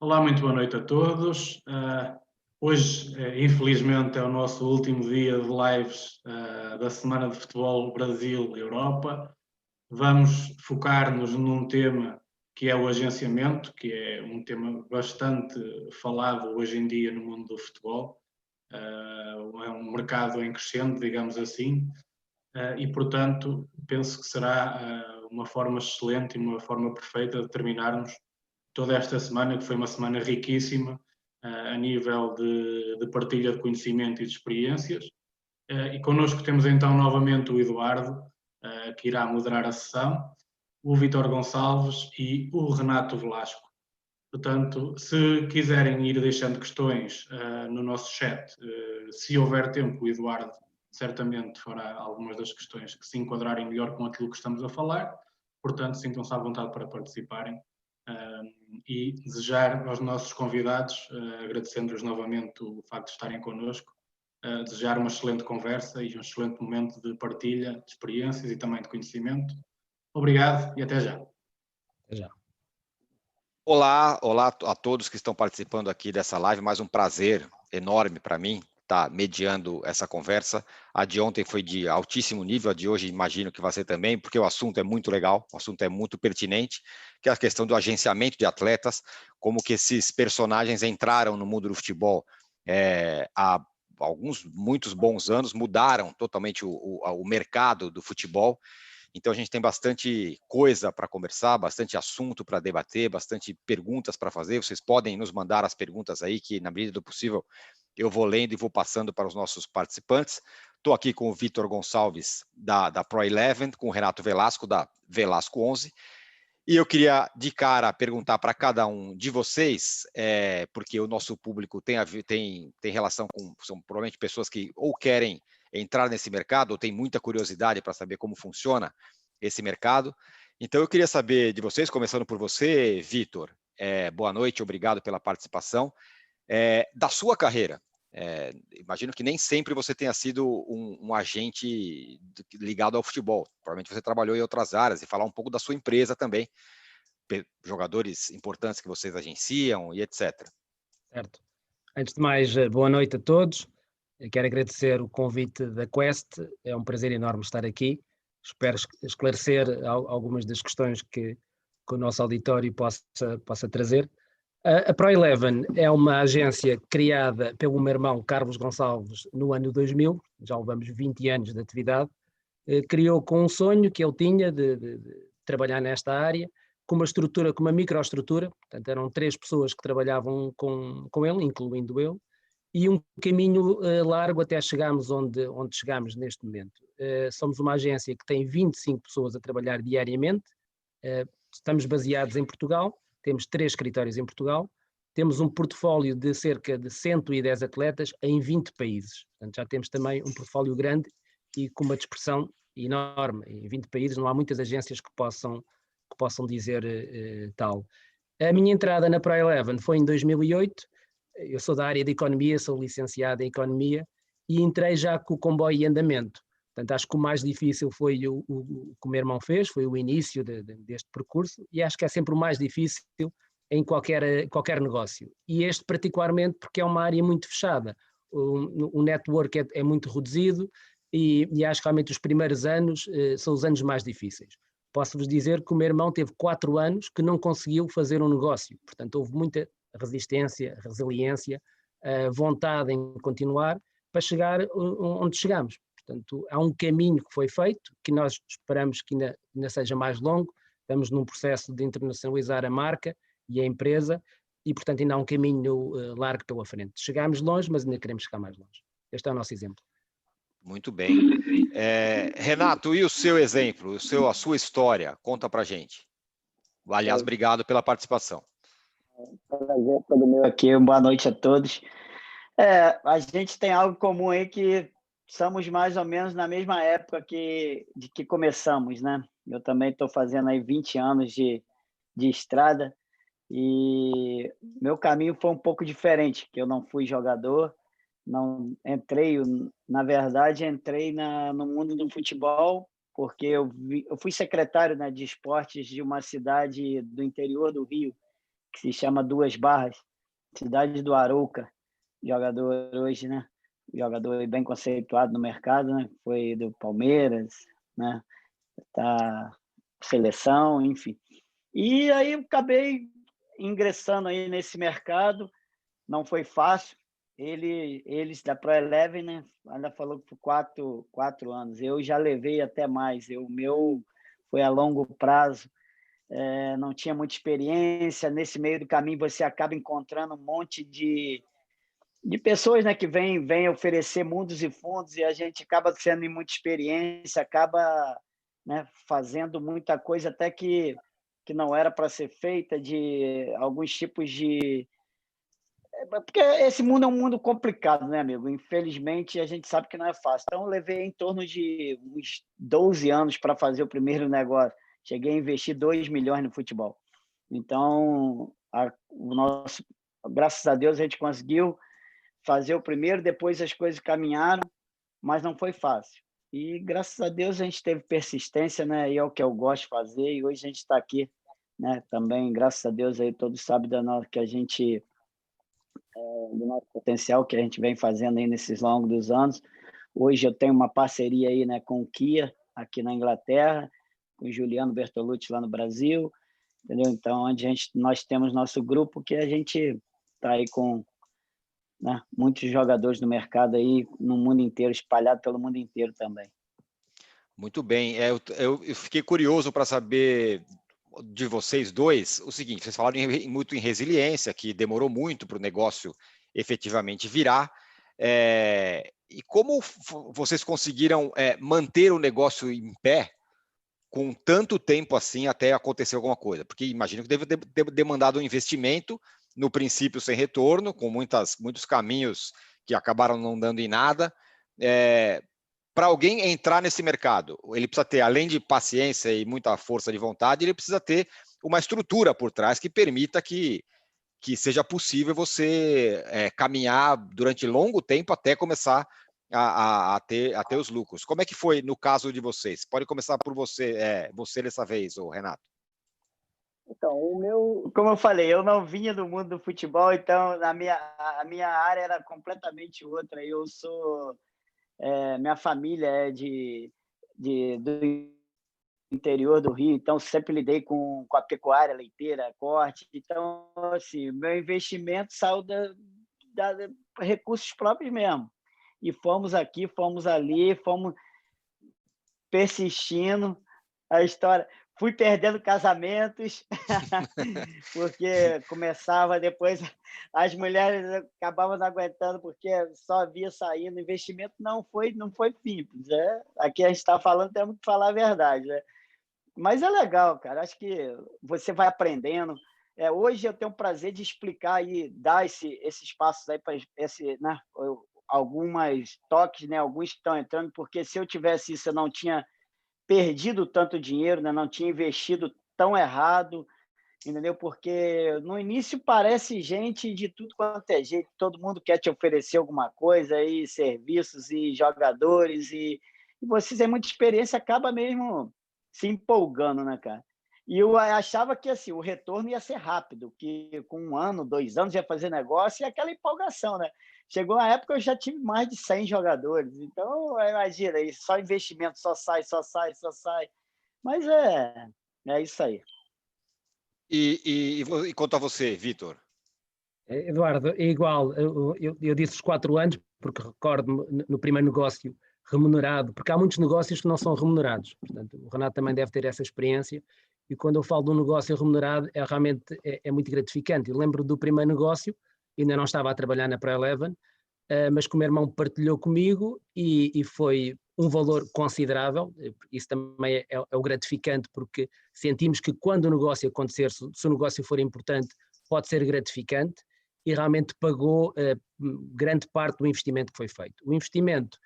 Olá, muito boa noite a todos. Hoje, infelizmente, é o nosso último dia de lives da Semana de Futebol Brasil-Europa. Vamos focar-nos num tema que é o agenciamento, que é um tema bastante falado hoje em dia no mundo do futebol. É um mercado em crescente, digamos assim, e, portanto, penso que será uma forma excelente e uma forma perfeita de terminarmos toda esta semana, que foi uma semana riquíssima a nível de partilha de conhecimento e de experiências. E connosco temos então novamente o Eduardo, que irá moderar a sessão, o Vítor Gonçalves e o Renato Velasco. Portanto, se quiserem ir deixando questões no nosso chat, se houver tempo, o Eduardo certamente fará algumas das questões que se enquadrarem melhor com aquilo que estamos a falar. Portanto, sintam-se à vontade para participarem. E desejar aos nossos convidados, agradecendo-lhes novamente o facto de estarem connosco, desejar uma excelente conversa e um excelente momento de partilha de experiências e também de conhecimento. Obrigado e até já. Até já. Olá a todos que estão participando aqui dessa live. Mais um prazer enorme para mim estar mediando essa conversa. A de ontem foi de altíssimo nível, a de hoje imagino que vai ser também, porque o assunto é muito legal, o assunto é muito pertinente, que é a questão do agenciamento de atletas, como que esses personagens entraram no mundo do futebol há muitos bons anos, mudaram totalmente o mercado do futebol. Então, a gente tem bastante coisa para conversar, bastante assunto para debater, bastante perguntas para fazer. Vocês podem nos mandar as perguntas aí, que na medida do possível eu vou lendo e vou passando para os nossos participantes. Estou aqui com o Vítor Gonçalves, da Pro 11, com o Renato Velasco, da Velasco 11. E eu queria, de cara, perguntar para cada um de vocês, porque o nosso público tem relação com, são provavelmente pessoas que ou querem entrar nesse mercado, ou tem muita curiosidade para saber como funciona esse mercado. Então, eu queria saber de vocês, começando por você, Vítor, boa noite, obrigado pela participação, da sua carreira. Imagino que nem sempre você tenha sido um agente ligado ao futebol. Provavelmente você trabalhou em outras áreas, e falar um pouco da sua empresa também, jogadores importantes que vocês agenciam e etc. Certo. Antes de mais, boa noite a todos. Eu quero agradecer o convite da Quest. É um prazer enorme estar aqui. Espero esclarecer algumas das questões que o nosso auditório possa trazer. A Pro 11 é uma agência criada pelo meu irmão Carlos Gonçalves no ano 2000, já levamos 20 anos de atividade. Criou com um sonho que ele tinha de trabalhar nesta área, com uma estrutura, com uma microestrutura, portanto eram 3 pessoas que trabalhavam com ele, incluindo eu, e um caminho largo até chegarmos onde chegamos neste momento. Somos uma agência que tem 25 pessoas a trabalhar diariamente, estamos baseados em Portugal, temos 3 escritórios em Portugal, temos um portfólio de cerca de 110 atletas em 20 países, portanto já temos também um portfólio grande e com uma dispersão enorme. Em 20 países não há muitas agências que possam dizer tal. A minha entrada na Pro 11 foi em 2008, eu sou da área de economia, sou licenciado em economia e entrei já com o comboio em andamento. Portanto, acho que o mais difícil foi o que o meu irmão fez, foi o início deste percurso, e acho que é sempre o mais difícil em qualquer negócio. E este particularmente porque é uma área muito fechada, o network é muito reduzido e acho que realmente os primeiros anos são os anos mais difíceis. Posso-vos dizer que o meu irmão teve 4 anos que não conseguiu fazer um negócio, portanto houve muita resistência, resiliência, vontade em continuar para chegar onde chegamos. Portanto, há um caminho que foi feito, que nós esperamos que ainda seja mais longo, estamos num processo de internacionalizar a marca e a empresa, e portanto ainda há um caminho largo pela frente. Chegámos longe, mas ainda queremos chegar mais longe. Este é o nosso exemplo. Muito bem. Renato, e o seu exemplo, a sua história? Conta pra gente. Aliás, obrigado pela participação. Prazer todo meu aqui, boa noite a todos. A gente tem algo comum aí que somos mais ou menos na mesma época de que começamos, né? Eu também estou fazendo aí 20 anos de estrada e meu caminho foi um pouco diferente, que eu não fui jogador, não entrei, na verdade, entrei no mundo do futebol porque eu fui secretário, né, de esportes de uma cidade do interior do Rio, que se chama Duas Barras, cidade do Arouca, jogador hoje, né? Jogador bem conceituado no mercado, né? Foi do Palmeiras, né? Tá seleção, enfim. E aí eu acabei ingressando aí nesse mercado, não foi fácil. Eles da Pro Eleven, né? Ainda falou que por 4 anos. Eu já levei até mais. O meu foi a longo prazo. Não tinha muita experiência. Nesse meio do caminho, você acaba encontrando um monte de pessoas, né, que vêm oferecer mundos e fundos, e a gente acaba sendo muita experiência, acaba, né, fazendo muita coisa até que não era para ser feita, de alguns tipos de... Porque esse mundo é um mundo complicado, né, amigo? Infelizmente, a gente sabe que não é fácil. Então, eu levei em torno de uns 12 anos para fazer o primeiro negócio. Cheguei a investir 2 milhões no futebol. Então, graças a Deus, a gente conseguiu fazer o primeiro, depois as coisas caminharam, mas não foi fácil. E, graças a Deus, a gente teve persistência, né? E é o que eu gosto de fazer, e hoje a gente está aqui, né? Também, graças a Deus, aí todos sabem que a gente... do nosso potencial que a gente vem fazendo aí nesses longos anos. Hoje eu tenho uma parceria aí, né, com o Kia, aqui na Inglaterra, com o Juliano Bertolucci lá no Brasil, entendeu? Então, onde nós temos nosso grupo, que a gente está aí com, né, muitos jogadores no mercado aí, no mundo inteiro, espalhado pelo mundo inteiro também. Muito bem. Eu fiquei curioso para saber de vocês dois o seguinte: vocês falaram muito em resiliência, que demorou muito para o negócio efetivamente virar. E como vocês conseguiram manter o negócio em pé com tanto tempo assim até acontecer alguma coisa? Porque imagino que deve ter demandado um investimento, no princípio sem retorno, com muitos caminhos que acabaram não dando em nada. Para alguém entrar nesse mercado, ele precisa ter, além de paciência e muita força de vontade, ele precisa ter uma estrutura por trás que permita que seja possível você caminhar durante longo tempo até começar a ter os lucros. Como é que foi no caso de vocês? Pode começar por você dessa vez, Renato. Então, como eu falei, eu não vinha do mundo do futebol, então a minha área era completamente outra. Eu sou... minha família é do interior do Rio, então sempre lidei com a pecuária leiteira, corte. Então, assim, meu investimento saiu da recursos próprios mesmo. E fomos aqui, fomos ali, fomos persistindo. A história... Fui perdendo casamentos, porque começava depois, as mulheres acabavam não aguentando, porque só via saindo. Investimento não foi simples. Aqui a gente está falando, temos que falar a verdade. Né? Mas é legal, cara. Acho que você vai aprendendo. Hoje eu tenho o prazer de explicar e dar esses passos aí para né, algumas toques, né, alguns que estão entrando, porque se eu tivesse isso, eu não tinha perdido tanto dinheiro, né? Não tinha investido tão errado, entendeu? Porque no início parece gente de tudo quanto é jeito, todo mundo quer te oferecer alguma coisa, aí, serviços e jogadores, e você sem muita experiência acaba mesmo se empolgando, né, cara? E eu achava que assim, o retorno ia ser rápido, que com 1 ano, 2 anos ia fazer negócio, e aquela empolgação, né? Chegou a época, eu já tive mais de 100 jogadores. Então, imagina, só investimento, só sai. Mas é isso aí. E quanto a você, Vitor? Eduardo, é igual. Eu disse os 4 anos, porque recordo-me no primeiro negócio remunerado, porque há muitos negócios que não são remunerados. Portanto, o Renato também deve ter essa experiência. E quando eu falo de um negócio remunerado, realmente muito gratificante. Eu lembro do primeiro negócio, ainda não estava a trabalhar na Pro Eleven, mas que o meu irmão partilhou comigo e foi um valor considerável. Isso também é o gratificante, porque sentimos que quando o negócio acontecer, se o negócio for importante, pode ser gratificante, e realmente pagou grande parte do investimento que foi feito. O investimento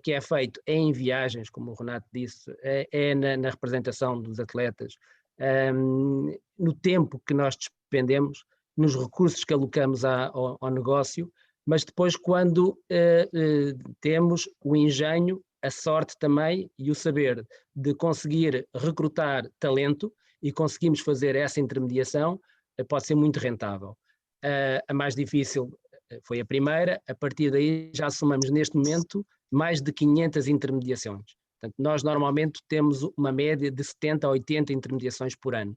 que é feito é em viagens, como o Renato disse, na representação dos atletas, no tempo que nós despendemos, nos recursos que alocamos ao negócio, mas depois quando temos o engenho, a sorte também e o saber de conseguir recrutar talento, e conseguimos fazer essa intermediação, pode ser muito rentável. A mais difícil foi a primeira, a partir daí já somamos neste momento mais de 500 intermediações. Portanto, nós normalmente temos uma média de 70 a 80 intermediações por ano.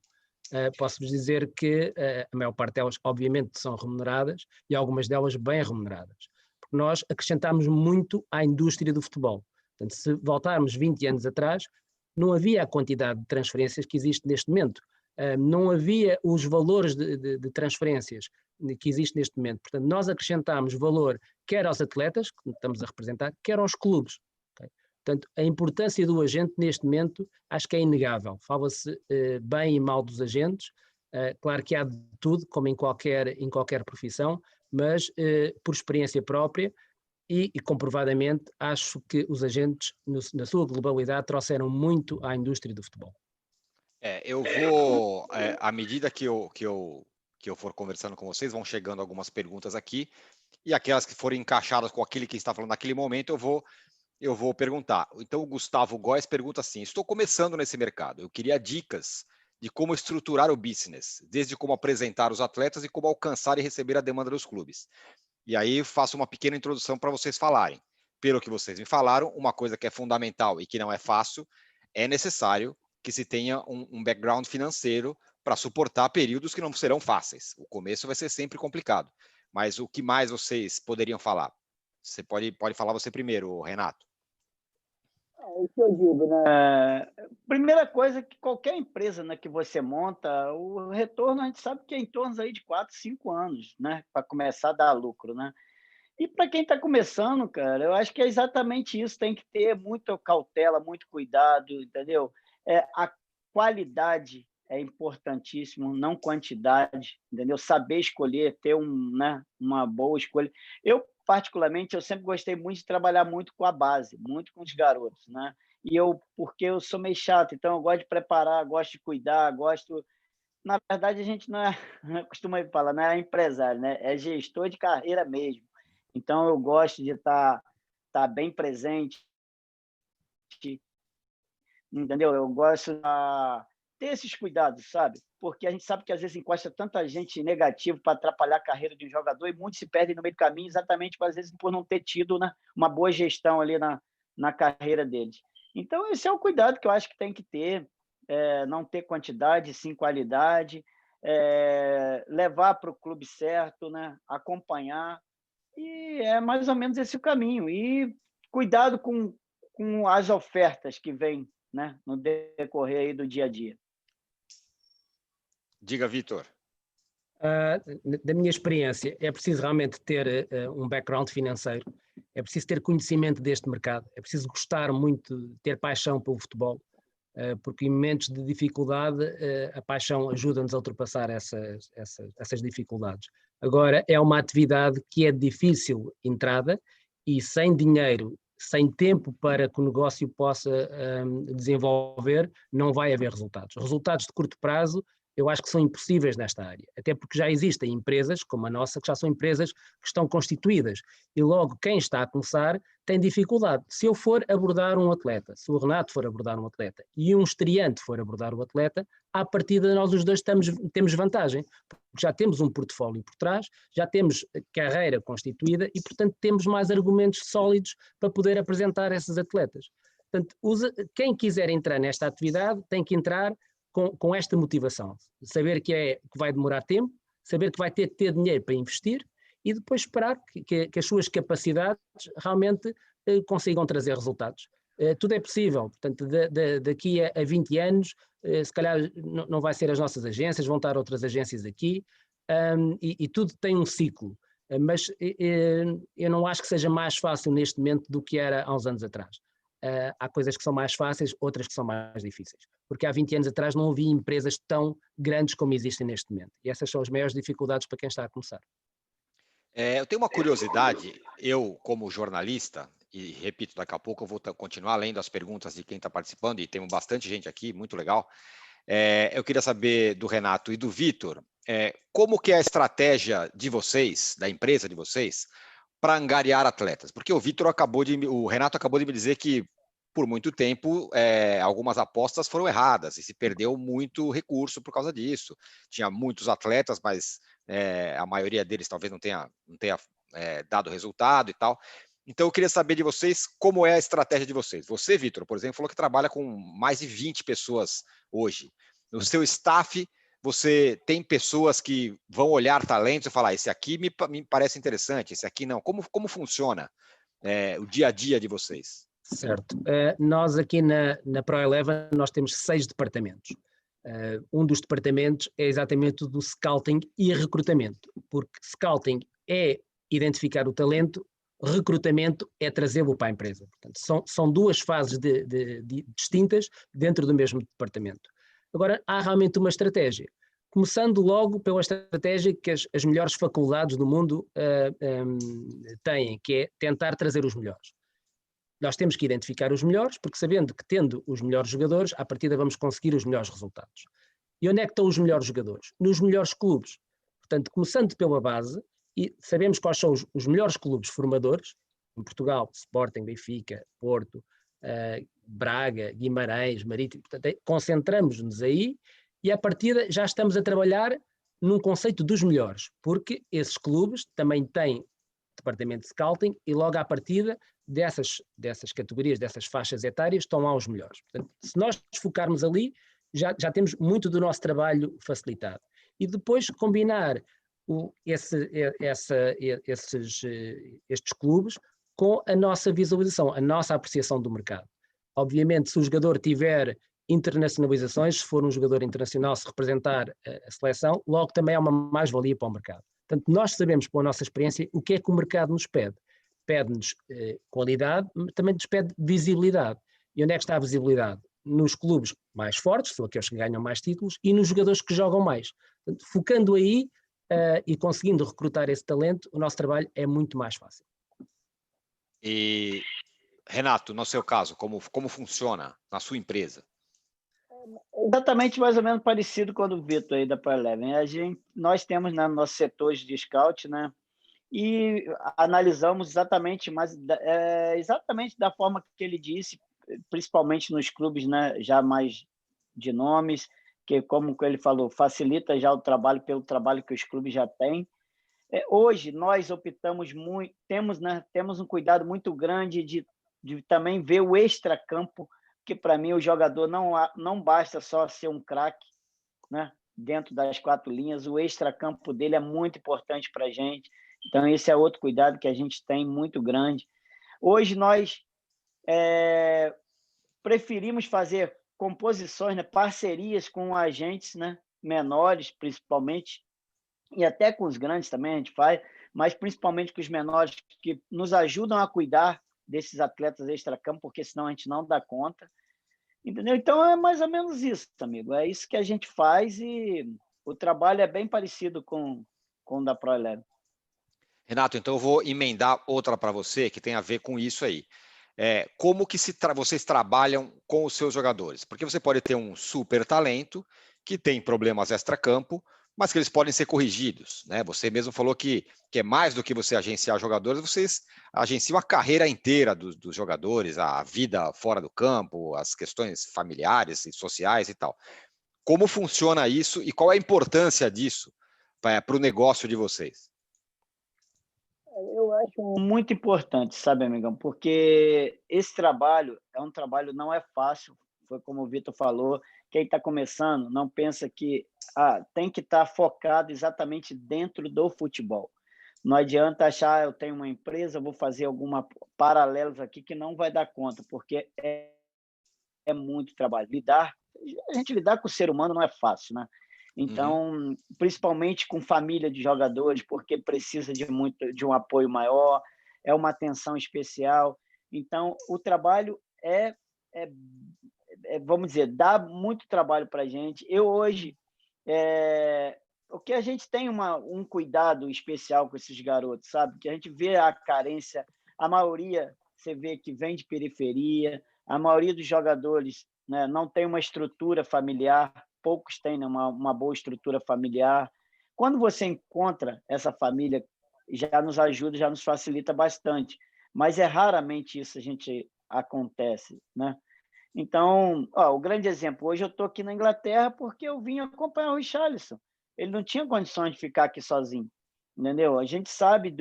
Posso-vos dizer que a maior parte delas, obviamente, são remuneradas e algumas delas bem remuneradas. Porque nós acrescentamos muito à indústria do futebol. Portanto, se voltarmos 20 anos atrás, não havia a quantidade de transferências que existe neste momento. Não havia os valores de transferências que existe neste momento. Portanto, nós acrescentámos valor quer aos atletas, que estamos a representar, quer aos clubes. Okay? Portanto, a importância do agente neste momento acho que é inegável. Fala-se bem e mal dos agentes. Claro que há de tudo, como em qualquer profissão, mas por experiência própria e comprovadamente acho que os agentes, na sua globalidade, trouxeram muito à indústria do futebol. Eu vou, à medida que eu for conversando com vocês, vão chegando algumas perguntas aqui, e aquelas que forem encaixadas com aquele que está falando naquele momento, eu vou perguntar. Então, o Gustavo Góes pergunta assim: estou começando nesse mercado, eu queria dicas de como estruturar o business, desde como apresentar os atletas e como alcançar e receber a demanda dos clubes. E aí faço uma pequena introdução para vocês falarem. Pelo que vocês me falaram, uma coisa que é fundamental e que não é fácil, é necessário que se tenha um background financeiro para suportar períodos que não serão fáceis. O começo vai ser sempre complicado. Mas o que mais vocês poderiam falar? Você pode falar você primeiro, Renato. É isso que eu digo, né? Primeira coisa que qualquer empresa, né, que você monta, o retorno a gente sabe que é em torno aí de 4, 5 anos, né, para começar a dar lucro, né? E para quem está começando, cara, eu acho que é exatamente isso, tem que ter muita cautela, muito cuidado, entendeu? A qualidade é importantíssimo, não quantidade, entendeu? Saber escolher, ter né, uma boa escolha. Eu, particularmente, eu sempre gostei muito de trabalhar muito com a base, muito com os garotos, né? Porque eu sou meio chato, então eu gosto de preparar, gosto de cuidar, gosto... Na verdade, a gente não costuma falar, não é empresário, né? É gestor de carreira mesmo. Então, eu gosto de estar bem presente, entendeu? Eu gosto de ter esses cuidados, sabe? Porque a gente sabe que às vezes encosta tanta gente negativa para atrapalhar a carreira de um jogador e muitos se perdem no meio do caminho exatamente às vezes por não ter tido, né, uma boa gestão ali na carreira deles. Então, esse é o cuidado que eu acho que tem que ter, não ter quantidade, sim qualidade, levar para o clube certo, né, acompanhar, e é mais ou menos esse o caminho. E cuidado com as ofertas que vêm, né, no decorrer aí do dia a dia. Diga, Vitor. Da minha experiência, é preciso realmente ter um background financeiro, é preciso ter conhecimento deste mercado, é preciso gostar muito, ter paixão pelo futebol, porque em momentos de dificuldade a paixão ajuda-nos a ultrapassar essas dificuldades. Agora, é uma atividade que é de difícil entrada e sem dinheiro, sem tempo para que o negócio possa desenvolver, não vai haver resultados. Resultados de curto prazo eu acho que são impossíveis nesta área, até porque já existem empresas, como a nossa, que já são empresas que estão constituídas, e logo quem está a começar tem dificuldade. Se eu for abordar um atleta, se o Renato for abordar um atleta e um estreante for abordar o atleta, à partida nós os dois temos vantagem, porque já temos um portfólio por trás, já temos carreira constituída e, portanto, temos mais argumentos sólidos para poder apresentar esses atletas. Portanto, quem quiser entrar nesta atividade tem que entrar com esta motivação, saber que vai demorar tempo, saber que vai ter que ter dinheiro para investir e depois esperar que as suas capacidades realmente consigam trazer resultados. Tudo é possível, portanto, daqui a 20 anos, se calhar não vai ser as nossas agências, vão estar outras agências aqui, e tudo tem um ciclo, mas eu não acho que seja mais fácil neste momento do que era há uns anos atrás. Há coisas que são mais fáceis, outras que são mais difíceis, porque há 20 anos atrás não havia empresas tão grandes como existem neste momento, e essas são as maiores dificuldades para quem está a começar. Eu tenho uma curiosidade, eu como jornalista, e repito, daqui a pouco eu vou continuar lendo as perguntas de quem está participando, e temos bastante gente aqui, muito legal. Eu queria saber do Renato e do Vitor, como que é a estratégia de vocês, da empresa de vocês, para angariar atletas? Porque o Renato acabou de me dizer que por muito tempo, algumas apostas foram erradas e se perdeu muito recurso por causa disso. Tinha muitos atletas, mas a maioria deles talvez não tenha dado resultado e tal. Então, eu queria saber de vocês como é a estratégia de vocês. Você, Vitor, por exemplo, falou que trabalha com mais de 20 pessoas hoje. No seu staff, você tem pessoas que vão olhar talentos e falar, esse aqui me parece interessante, esse aqui não. Como funciona o dia a dia de vocês? Certo. Nós aqui na ProEleven, nós temos 6 departamentos. Um dos departamentos é exatamente o do scouting e recrutamento, porque scouting é identificar o talento, recrutamento é trazê-lo para a empresa. Portanto, são duas fases distintas dentro do mesmo departamento. Agora, há realmente uma estratégia, começando logo pela estratégia que as melhores faculdades do mundo têm, que é tentar trazer os melhores. Nós temos que identificar os melhores, porque sabendo que tendo os melhores jogadores, à partida vamos conseguir os melhores resultados. E onde é que estão os melhores jogadores? Nos melhores clubes. Portanto, começando pela base, e sabemos quais são os melhores clubes formadores, em Portugal, Sporting, Benfica, Porto, Braga, Guimarães, Marítimo, portanto, concentramos-nos aí e à partida já estamos a trabalhar num conceito dos melhores, porque esses clubes também têm departamento de scouting e logo à partida dessas categorias, dessas faixas etárias, estão lá os melhores. Portanto, se nós focarmos ali, já temos muito do nosso trabalho facilitado. E depois combinar estes clubes com a nossa visualização, a nossa apreciação do mercado. Obviamente, se o jogador tiver internacionalizações, se for um jogador internacional, se representar a seleção, logo também é uma mais-valia para o mercado. Portanto, nós sabemos, pela nossa experiência, o que é que o mercado nos pede. Pede-nos qualidade, também nos pede visibilidade. E onde é que está a visibilidade? Nos clubes mais fortes, são aqueles que ganham mais títulos, e nos jogadores que jogam mais. Portanto, focando aí e conseguindo recrutar esse talento, o nosso trabalho é muito mais fácil. E, Renato, no seu caso, como funciona na sua empresa? Exatamente, mais ou menos parecido com o do Vitor aí da ProEleven. Nós temos nossos setores de scout, né? E analisamos exatamente da forma que ele disse, principalmente nos clubes, né, já mais de nomes, que, como ele falou, facilita já o trabalho pelo trabalho que os clubes já têm. Hoje, nós optamos muito, temos um cuidado muito grande de também ver o extracampo, que para mim o jogador não basta só ser um craque, né, dentro das 4 linhas, o extracampo dele é muito importante para a gente. Então, esse é outro cuidado que a gente tem muito grande. Hoje, nós preferimos fazer composições, né, parcerias com agentes, né, menores, principalmente, e até com os grandes também a gente faz, mas principalmente com os menores, que nos ajudam a cuidar desses atletas extracampo, porque senão a gente não dá conta. Entendeu? Então, é mais ou menos isso, amigo. É isso que a gente faz e o trabalho é bem parecido com o da ProEleven. Renato, então eu vou emendar outra para você que tem a ver com isso aí. Como que vocês trabalham com os seus jogadores? Porque você pode ter um super talento que tem problemas extracampo, mas que eles podem ser corrigidos, né? Você mesmo falou que é mais do que você agenciar jogadores, vocês agenciam a carreira inteira dos jogadores, a vida fora do campo, as questões familiares e sociais e tal. Como funciona isso e qual é a importância disso para o negócio de vocês? Eu acho muito importante, sabe, amigão? Porque esse trabalho é um trabalho, não é fácil, foi como o Vitor falou, quem está começando não pensa que tem que estar focado exatamente dentro do futebol. Não adianta achar, eu tenho uma empresa, vou fazer alguma paralelos aqui que não vai dar conta, porque é muito trabalho. A gente lidar com o ser humano não é fácil, né? Então, principalmente com família de jogadores, porque precisa de um apoio maior, é uma atenção especial. Então, o trabalho vamos dizer, dá muito trabalho para a gente. Eu hoje, o que a gente tem um cuidado especial com esses garotos, sabe? Que a gente vê a carência, a maioria, você vê que vem de periferia, a maioria dos jogadores, né, não tem uma estrutura familiar, poucos têm, né, uma boa estrutura familiar. Quando você encontra essa família, já nos ajuda, já nos facilita bastante. Mas raramente isso a gente acontece, né? Então, o grande exemplo, hoje eu estou aqui na Inglaterra porque eu vim acompanhar o Richarlison. Ele não tinha condições de ficar aqui sozinho, entendeu? A gente sabe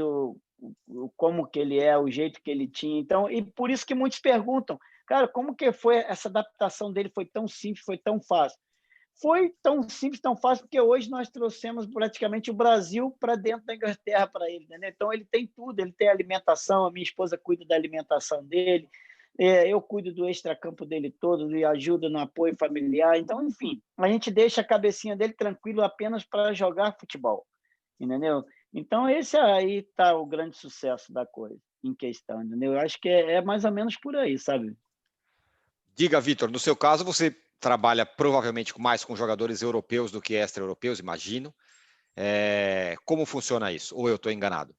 como que ele é, o jeito que ele tinha. Então, e por isso que muitos perguntam, cara, como que foi essa adaptação dele? Foi tão simples, foi tão fácil? Foi tão simples, tão fácil, porque hoje nós trouxemos praticamente o Brasil para dentro da Inglaterra para ele, né? Então ele tem tudo, ele tem alimentação, a minha esposa cuida da alimentação dele, eu cuido do extracampo dele todo e ajudo no apoio familiar. Então, enfim, a gente deixa a cabecinha dele tranquilo apenas para jogar futebol, entendeu? Então esse aí está o grande sucesso da coisa em questão, entendeu? Eu acho que é mais ou menos por aí, sabe? Diga, Vitor, no seu caso, você trabalha provavelmente mais com jogadores europeus do que extra-europeus, imagino. Como funciona isso? Ou eu estou enganado?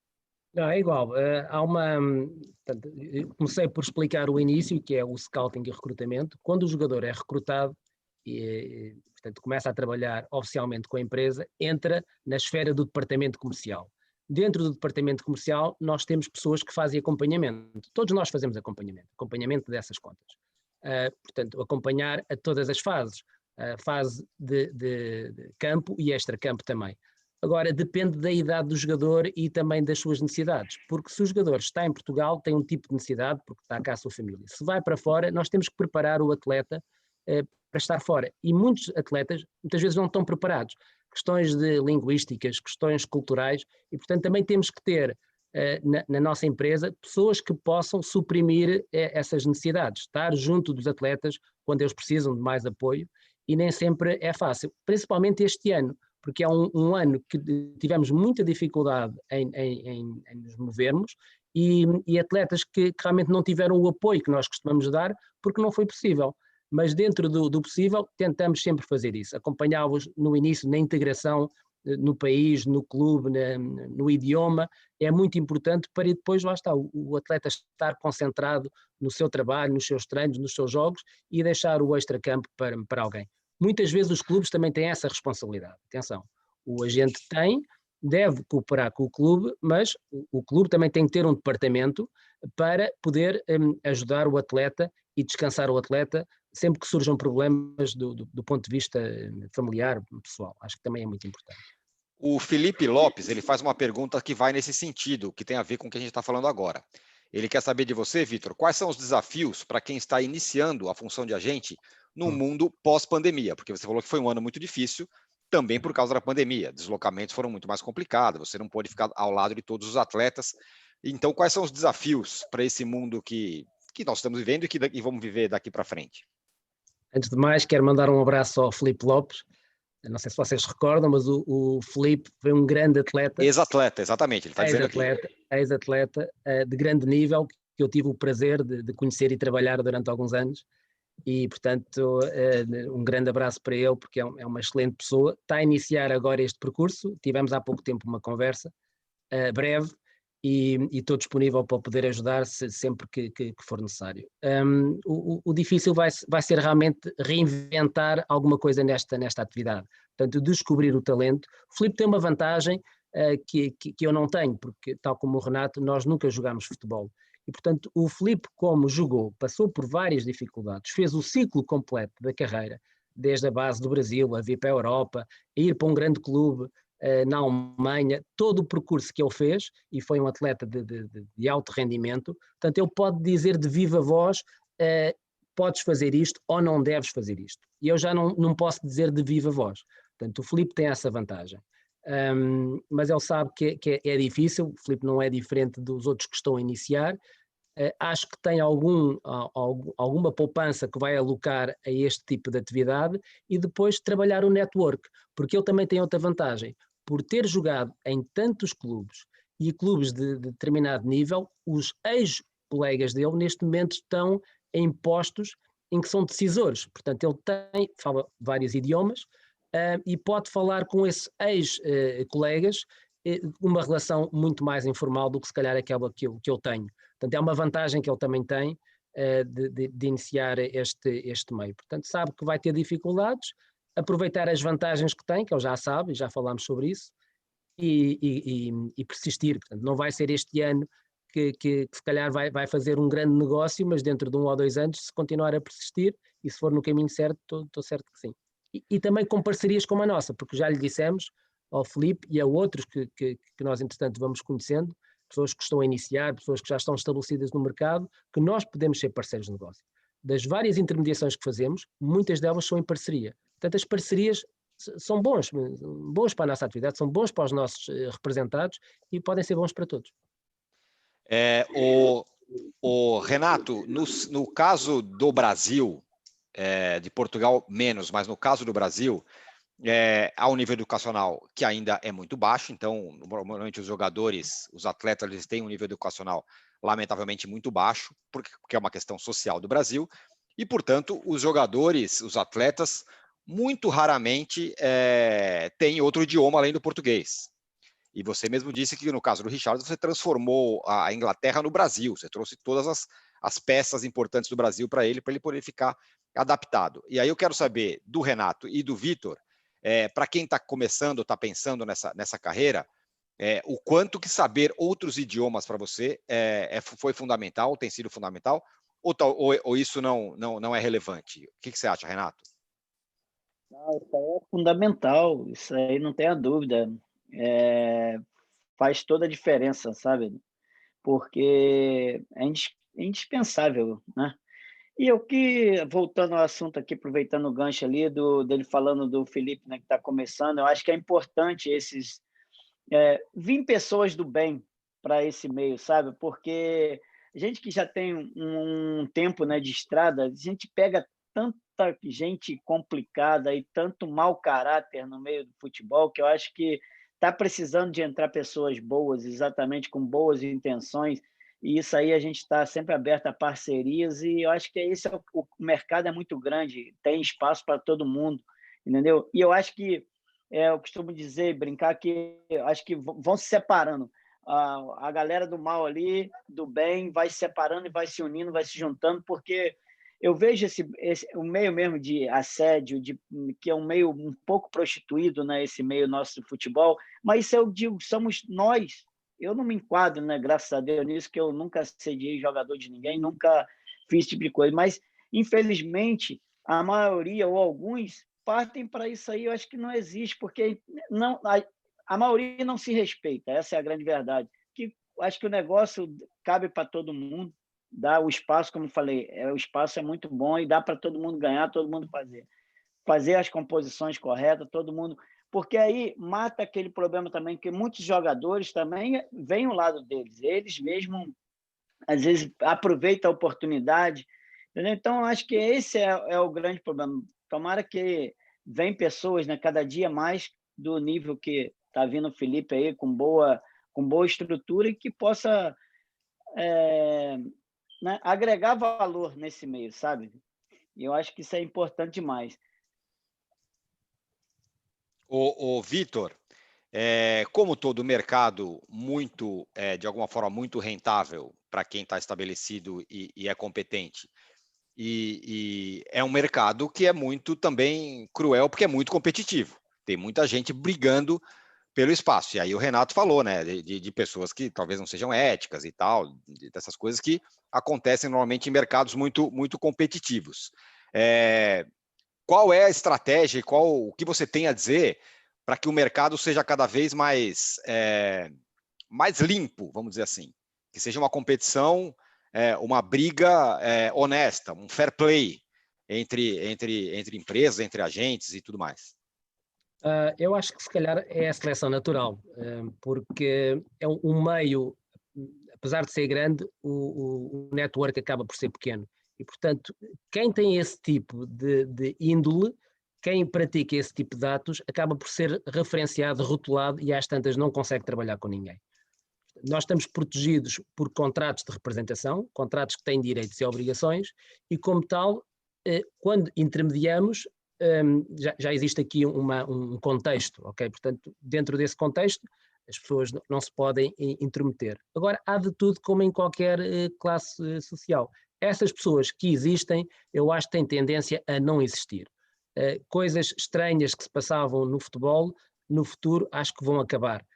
Não, é igual. Portanto, eu comecei por explicar o início, que é o scouting e recrutamento. Quando o jogador é recrutado e, portanto, começa a trabalhar oficialmente com a empresa, entra na esfera do departamento comercial. Dentro do departamento comercial, nós temos pessoas que fazem acompanhamento. Todos nós fazemos acompanhamento dessas contas. Portanto, acompanhar a todas as fases, a fase de campo e extra-campo também. Agora, depende da idade do jogador e também das suas necessidades, porque se o jogador está em Portugal, tem um tipo de necessidade, porque está cá a sua família. Se vai para fora, nós temos que preparar o atleta para estar fora. E muitos atletas, muitas vezes, não estão preparados. Questões de linguísticas, questões culturais, e, portanto, também temos que ter na nossa empresa pessoas que possam suprimir essas necessidades, estar junto dos atletas quando eles precisam de mais apoio, e nem sempre é fácil, principalmente este ano, porque é um ano que tivemos muita dificuldade em nos movermos e atletas que realmente não tiveram o apoio que nós costumamos dar, porque não foi possível. Mas dentro do possível, tentamos sempre fazer isso, acompanhá-los no início, na integração no país, no clube, no idioma, é muito importante para depois, lá está, o atleta estar concentrado no seu trabalho, nos seus treinos, nos seus jogos e deixar o extracampo para alguém. Muitas vezes os clubes também têm essa responsabilidade. Atenção, o agente deve cooperar com o clube, mas o clube também tem que ter um departamento para poder ajudar o atleta e descansar o atleta sempre que surjam problemas do ponto de vista familiar, pessoal. Acho que também é muito importante. O Felipe Lopes, ele faz uma pergunta que vai nesse sentido, que tem a ver com o que a gente está falando agora. Ele quer saber de você, Vitor, quais são os desafios para quem está iniciando a função de agente no mundo pós-pandemia? Porque você falou que foi um ano muito difícil, também por causa da pandemia. Deslocamentos foram muito mais complicados, você não pôde ficar ao lado de todos os atletas. Então, quais são os desafios para esse mundo que nós estamos vivendo e que vamos viver daqui para frente? Antes de mais, quero mandar um abraço ao Felipe Lopes. Não sei se vocês recordam, mas o Felipe foi um grande atleta. Ex-atleta, exatamente, ele está dizendo aqui. Ex-atleta de grande nível, que eu tive o prazer de conhecer e trabalhar durante alguns anos. E, portanto, um grande abraço para ele, porque é uma excelente pessoa. Está a iniciar agora este percurso. Tivemos há pouco tempo uma conversa breve e estou disponível para poder ajudar sempre que for necessário. O difícil vai ser realmente reinventar alguma coisa nesta atividade. Portanto, descobrir o talento. O Filipe tem uma vantagem que eu não tenho, porque, tal como o Renato, nós nunca jogámos futebol. E, portanto, o Filipe, como jogou, passou por várias dificuldades, fez o ciclo completo da carreira, desde a base do Brasil, a vir para a Europa, a ir para um grande clube na Alemanha, todo o percurso que ele fez, e foi um atleta de alto rendimento, portanto, ele pode dizer de viva voz, podes fazer isto ou não deves fazer isto. E eu já não posso dizer de viva voz. Portanto, o Filipe tem essa vantagem. Mas ele sabe que é difícil, o Filipe não é diferente dos outros que estão a iniciar. Acho que tem alguma poupança que vai alocar a este tipo de atividade e depois trabalhar o network, porque ele também tem outra vantagem. Por ter jogado em tantos clubes e clubes de determinado nível, os ex-colegas dele neste momento estão em postos em que são decisores. Portanto, ele fala vários idiomas e pode falar com esses ex-colegas uma relação muito mais informal do que se calhar aquela que eu tenho. Portanto, é uma vantagem que ele também tem de iniciar este meio. Portanto, sabe que vai ter dificuldades, aproveitar as vantagens que tem, que ele já sabe, e já falámos sobre isso, e persistir. Portanto, não vai ser este ano que se calhar vai fazer um grande negócio, mas dentro de 1 ou 2 anos, se continuar a persistir e se for no caminho certo, estou certo que sim. E também com parcerias como a nossa, porque já lhe dissemos ao Filipe e a outros que nós, entretanto, vamos conhecendo, pessoas que estão a iniciar, pessoas que já estão estabelecidas no mercado, que nós podemos ser parceiros de negócio. Das várias intermediações que fazemos, muitas delas são em parceria. Portanto, as parcerias são bons para a nossa atividade, são bons para os nossos representados e podem ser bons para todos. O Renato, no caso do Brasil, de Portugal menos, mas no caso do Brasil, há um nível educacional que ainda é muito baixo, então normalmente os jogadores, os atletas, eles têm um nível educacional lamentavelmente muito baixo, porque é uma questão social do Brasil, e portanto os jogadores, os atletas, muito raramente têm outro idioma além do português. E você mesmo disse que no caso do Richarlison você transformou a Inglaterra no Brasil, você trouxe todas as peças importantes do Brasil para ele poder ficar adaptado. E aí eu quero saber do Renato e do Vitor, para quem está começando, está pensando nessa carreira, o quanto que saber outros idiomas para você foi fundamental, tem sido fundamental, ou isso não é relevante? O que você acha, Renato? Não, isso aí é fundamental, isso aí não tenha dúvida. Faz toda a diferença, sabe? Porque é indispensável, né? E voltando ao assunto aqui, aproveitando o gancho ali dele falando do Felipe, né, que está começando, eu acho que é importante vir pessoas do bem para esse meio, sabe? Porque a gente que já tem um tempo, né, de estrada, a gente pega tanta gente complicada e tanto mau caráter no meio do futebol que eu acho que está precisando de entrar pessoas boas, exatamente com boas intenções, e isso aí a gente está sempre aberto a parcerias, e eu acho que o mercado é muito grande, tem espaço para todo mundo, entendeu? E eu acho que, eu costumo dizer, brincar, que eu acho que vão se separando. A galera do mal ali, do bem, vai se separando e vai se unindo, vai se juntando, porque eu vejo o meio mesmo de assédio, que é um meio um pouco prostituído, né, esse meio nosso de futebol, mas isso eu digo, somos nós. Eu não me enquadro, né, graças a Deus, nisso, que eu nunca assediei jogador de ninguém, nunca fiz esse tipo de coisa, mas, infelizmente, a maioria ou alguns partem para isso aí, eu acho que não existe, porque a maioria não se respeita, essa é a grande verdade. Acho que o negócio cabe para todo mundo, dá o espaço, como falei, o espaço é muito bom e dá para todo mundo ganhar, todo mundo fazer as composições corretas, todo mundo, porque aí mata aquele problema também, que muitos jogadores também vêm ao lado deles, eles mesmos, às vezes, aproveitam a oportunidade, entendeu? Então, acho que esse é o grande problema. Tomara que venham pessoas, né, cada dia mais do nível que está vindo o Felipe aí, com boa estrutura, e que possa né, agregar valor nesse meio, sabe? E eu acho que isso é importante demais. O Vitor, como todo mercado muito, de alguma forma, muito rentável para quem está estabelecido e é competente, e é um mercado que é muito também cruel, porque é muito competitivo. Tem muita gente brigando pelo espaço. E aí o Renato falou, né, de pessoas que talvez não sejam éticas e tal, dessas coisas que acontecem normalmente em mercados muito, muito competitivos. Qual é a estratégia, o que você tem a dizer para que o mercado seja cada vez mais limpo, vamos dizer assim, que seja uma competição, uma briga honesta, um fair play entre empresas, entre agentes e tudo mais? Eu acho que se calhar é a seleção natural, porque é um meio, apesar de ser grande, o network acaba por ser pequeno. E, portanto, quem tem esse tipo de índole, quem pratica esse tipo de atos, acaba por ser referenciado, rotulado e às tantas não consegue trabalhar com ninguém. Nós estamos protegidos por contratos de representação, contratos que têm direitos e obrigações, e como tal, quando intermediamos, já existe aqui um contexto, ok? Portanto, dentro desse contexto, as pessoas não se podem intrometer. Agora, há de tudo como em qualquer classe social. Essas pessoas que existem, eu acho que têm tendência a não existir. Coisas estranhas que se passavam no futebol, no futuro, acho que vão acabar.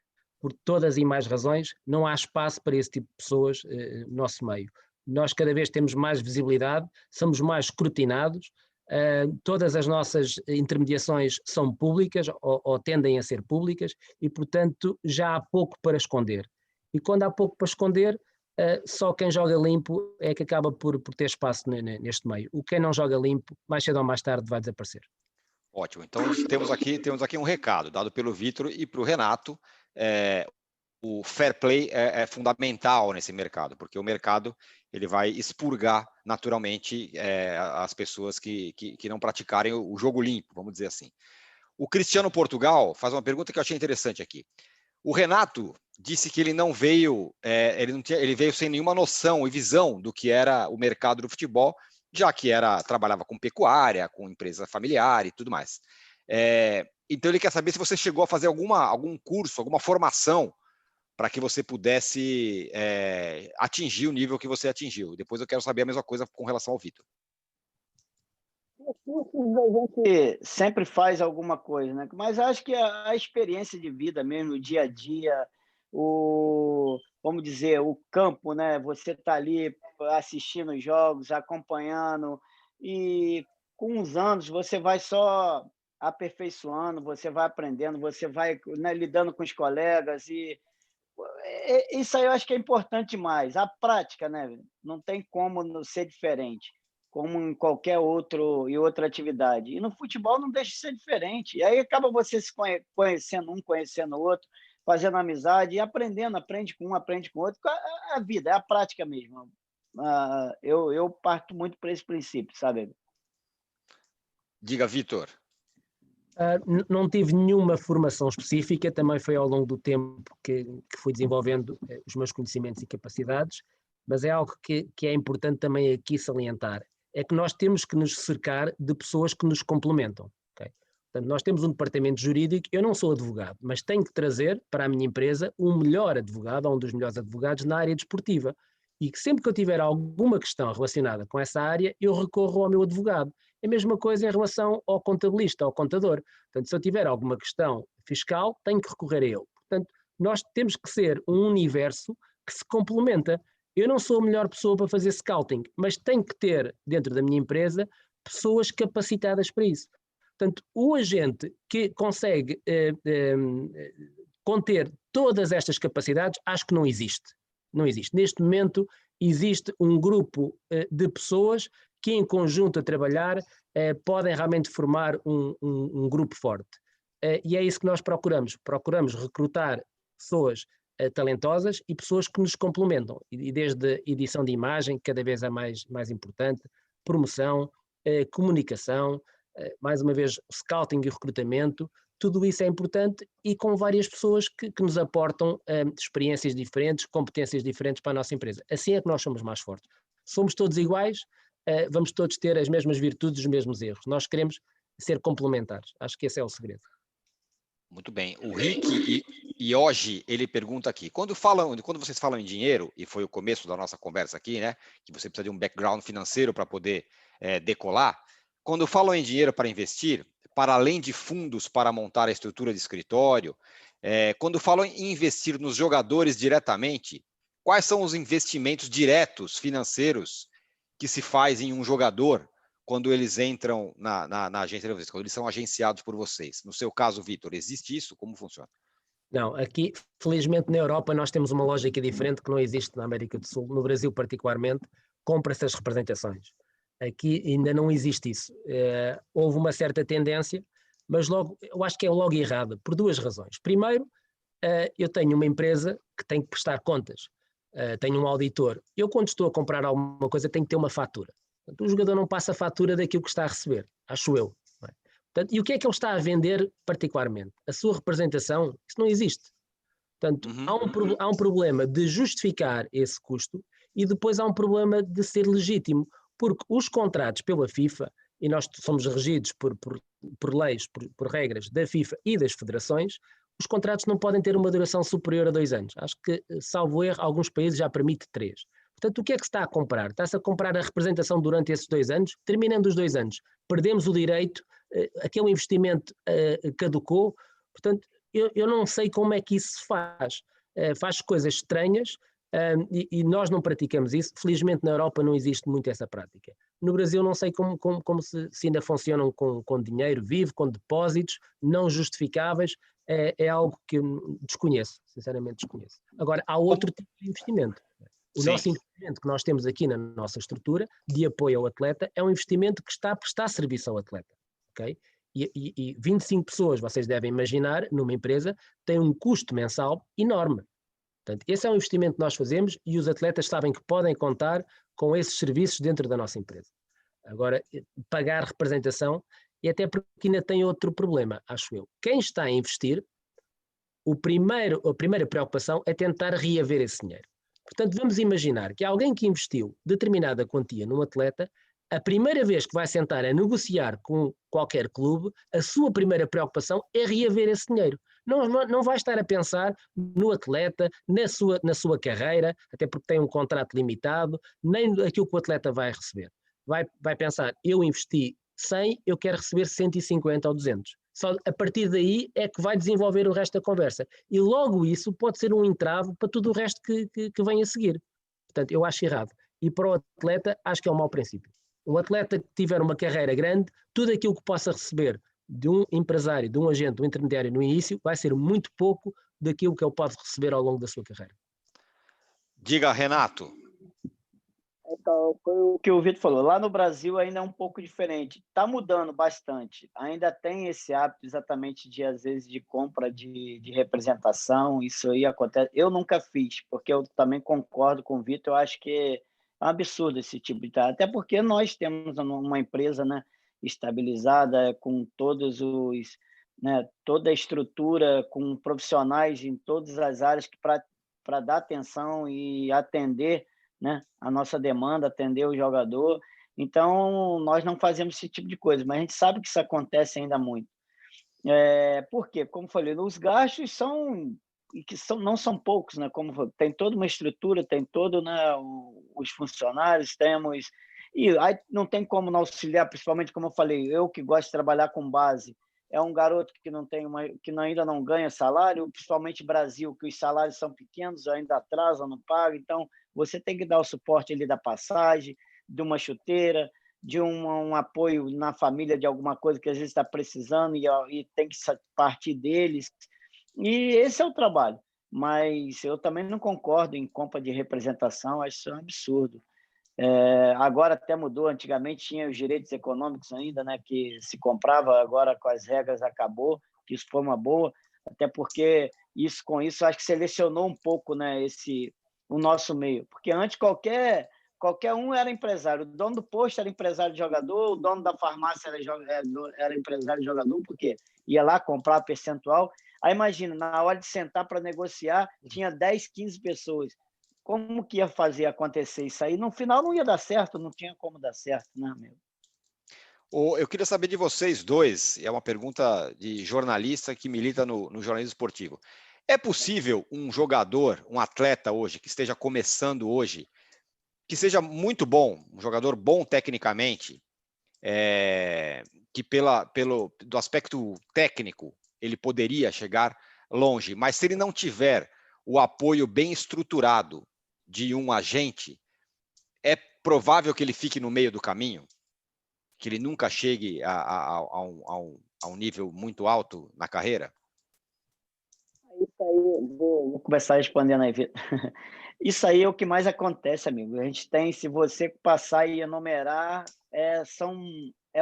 por todas e mais razões, não há espaço para esse tipo de pessoas no nosso meio. Nós cada vez temos mais visibilidade, somos mais escrutinados, todas as nossas intermediações são públicas ou tendem a ser públicas e, portanto, já há pouco para esconder. E quando há pouco para esconder, só quem joga limpo é que acaba por ter espaço neste meio. O quem não joga limpo, mais cedo ou mais tarde, vai desaparecer. Ótimo. Então, temos aqui um recado dado pelo Vitor e para o Renato. O fair play é fundamental nesse mercado, porque o mercado ele vai expurgar naturalmente as pessoas que não praticarem o jogo limpo, vamos dizer assim. O Cristiano Portugal faz uma pergunta que eu achei interessante aqui. O Renato disse que ele não veio, ele veio sem nenhuma noção e visão do que era o mercado do futebol, já que trabalhava com pecuária, com empresa familiar e tudo mais. Então ele quer saber se você chegou a fazer algum curso, alguma formação para que você pudesse atingir o nível que você atingiu. Depois eu quero saber a mesma coisa com relação ao Vitor. A gente sempre faz alguma coisa, né? Mas acho que a experiência de vida mesmo, o dia a dia, vamos dizer, o campo, né? Você está ali assistindo os jogos, acompanhando, e com uns anos você vai só aperfeiçoando, você vai aprendendo, você vai, né, lidando com os colegas, e isso aí eu acho que é importante demais. A prática, né? Não tem como não ser diferente, como em qualquer outra atividade. E no futebol não deixa de ser diferente. E aí acaba você se conhecendo um, conhecendo o outro, fazendo amizade e aprendendo, aprende com um, aprende com o outro. A vida, é a prática mesmo. Eu parto muito por esse princípio, sabe? Diga, Vitor. Não tive nenhuma formação específica, também foi ao longo do tempo que fui desenvolvendo os meus conhecimentos e capacidades, mas é algo que é importante também aqui salientar, é que nós temos que nos cercar de pessoas que nos complementam. Okay? Portanto, nós temos um departamento jurídico, eu não sou advogado, mas tenho que trazer para a minha empresa um melhor advogado, ou um dos melhores advogados na área desportiva, e que sempre que eu tiver alguma questão relacionada com essa área, eu recorro ao meu advogado. É a mesma coisa em relação ao contabilista, ao contador. Portanto, se eu tiver alguma questão fiscal, tenho que recorrer a ele. Portanto, nós temos que ser um universo que se complementa. Eu não sou a melhor pessoa para fazer scouting, mas tenho que ter, dentro da minha empresa, pessoas capacitadas para isso. Portanto, o agente que consegue conter todas estas capacidades, acho que não existe. Não existe. Neste momento, existe um grupo de pessoas que, em conjunto a trabalhar, podem realmente formar um grupo forte. E é isso que nós procuramos. Procuramos recrutar pessoas talentosas e pessoas que nos complementam. E desde edição de imagem, que cada vez é mais importante, promoção, comunicação, mais uma vez, scouting e recrutamento, tudo isso é importante e com várias pessoas que nos aportam experiências diferentes, competências diferentes para a nossa empresa. Assim é que nós somos mais fortes. Somos todos iguais, vamos todos ter as mesmas virtudes, os mesmos erros. Nós queremos ser complementares. Acho que esse é o segredo. Muito bem. O Rick e hoje ele pergunta aqui, quando vocês falam em dinheiro, e foi o começo da nossa conversa aqui, né, que você precisa de um background financeiro para poder decolar, quando falam em dinheiro para investir, para além de fundos para montar a estrutura de escritório, quando falam em investir nos jogadores diretamente, quais são os investimentos diretos financeiros que se faz em um jogador quando eles entram na agência de vocês, quando eles são agenciados por vocês? No seu caso, Vitor, existe isso? Como funciona? Não, aqui, felizmente na Europa, nós temos uma lógica diferente que não existe na América do Sul, no Brasil particularmente, compra-se as representações. Aqui ainda não existe isso. Houve uma certa tendência, mas logo, eu acho que é logo errado, por duas razões. Primeiro, eu tenho uma empresa que tem que prestar contas, tenho um auditor. Eu, quando estou a comprar alguma coisa, tenho que ter uma fatura. Portanto, o jogador não passa a fatura daquilo que está a receber, acho eu. Não é? Portanto, e o que é que ele está a vender particularmente? A sua representação? Isso não existe. Portanto, há um problema de justificar esse custo e depois há um problema de ser legítimo. Porque os contratos pela FIFA, e nós somos regidos por leis, por regras da FIFA e das federações, os contratos não podem ter uma duração superior a 2 anos. Acho que, salvo erro, alguns países já permitem 3. Portanto, o que é que se está a comprar? Está-se a comprar a representação durante esses 2 anos, terminando os 2 anos. Perdemos o direito, aquele investimento caducou, portanto, eu não sei como é que isso se faz. Faz coisas estranhas, e nós não praticamos isso. Felizmente na Europa não existe muito essa prática. No Brasil não sei como se ainda funcionam com dinheiro vivo, com depósitos não justificáveis. É algo que eu desconheço, sinceramente desconheço. Agora, há outro tipo de investimento. O nosso investimento que nós temos aqui na nossa estrutura de apoio ao atleta é um investimento que está a prestar serviço ao atleta. Okay? E 25 pessoas, vocês devem imaginar, numa empresa, tem um custo mensal enorme. Portanto, esse é um investimento que nós fazemos e os atletas sabem que podem contar com esses serviços dentro da nossa empresa. Agora, pagar representação, e até porque ainda tem outro problema, acho eu. Quem está a investir, a primeira preocupação é tentar reaver esse dinheiro. Portanto, vamos imaginar que alguém que investiu determinada quantia num atleta, a primeira vez que vai sentar a negociar com qualquer clube, a sua primeira preocupação é reaver esse dinheiro. Não vai estar a pensar no atleta, na sua carreira, até porque tem um contrato limitado, nem aquilo que o atleta vai receber. Vai pensar, eu investi 100, eu quero receber 150 ou 200. Só a partir daí é que vai desenvolver o resto da conversa. E logo isso pode ser um entrave para tudo o resto que vem a seguir. Portanto, eu acho errado. E para o atleta, acho que é um mau princípio. Um atleta que tiver uma carreira grande, tudo aquilo que possa receber de um empresário, de um agente, de um intermediário no início, vai ser muito pouco daquilo que ele pode receber ao longo da sua carreira. Diga, Renato. Então, foi o que o Vitor falou. Lá no Brasil ainda é um pouco diferente. Está mudando bastante. Ainda tem esse hábito exatamente de, às vezes, de compra de representação. Isso aí acontece. Eu nunca fiz, porque eu também concordo com o Vitor. Eu acho que é um absurdo esse tipo de... Até porque nós temos uma empresa, né, estabilizada, com todos os... Né, toda a estrutura, com profissionais em todas as áreas para dar atenção e atender, né, a nossa demanda, atender o jogador. Então, nós não fazemos esse tipo de coisa, mas a gente sabe que isso acontece ainda muito. Por quê? Como falei, os gastos não são poucos, né? Como tem toda uma estrutura, tem todo, né, os funcionários, temos... E aí não tem como não auxiliar, principalmente, como eu falei, eu que gosto de trabalhar com base, é um garoto que ainda não ganha salário, principalmente Brasil, que os salários são pequenos, ainda atrasam, não pagam, então você tem que dar o suporte ali da passagem, de uma chuteira, de um apoio na família de alguma coisa que às vezes está precisando e tem que partir deles. E esse é o trabalho. Mas eu também não concordo em compra de representação, acho isso um absurdo. Agora até mudou, antigamente tinha os direitos econômicos ainda, né, que se comprava, agora com as regras acabou, que isso foi uma boa, até porque com isso acho que selecionou um pouco, né, o nosso meio, porque antes qualquer um era empresário, o dono do posto era empresário de jogador, o dono da farmácia era empresário de jogador, porque ia lá comprar percentual. Aí imagina, na hora de sentar para negociar, tinha 10, 15 pessoas. Como que ia fazer acontecer isso aí? No final não ia dar certo, não tinha como dar certo, né, meu? Eu queria saber de vocês dois, é uma pergunta de jornalista que milita no jornalismo esportivo. É possível um jogador, um atleta hoje, que esteja começando hoje, que seja muito bom, um jogador bom tecnicamente, que do aspecto técnico ele poderia chegar longe, mas se ele não tiver o apoio bem estruturado de um agente, é provável que ele fique no meio do caminho, que ele nunca chegue a um nível muito alto na carreira? Isso aí, vou começar respondendo aí, Vitor. Isso aí é o que mais acontece, amigo. A gente tem, se você passar e enumerar, é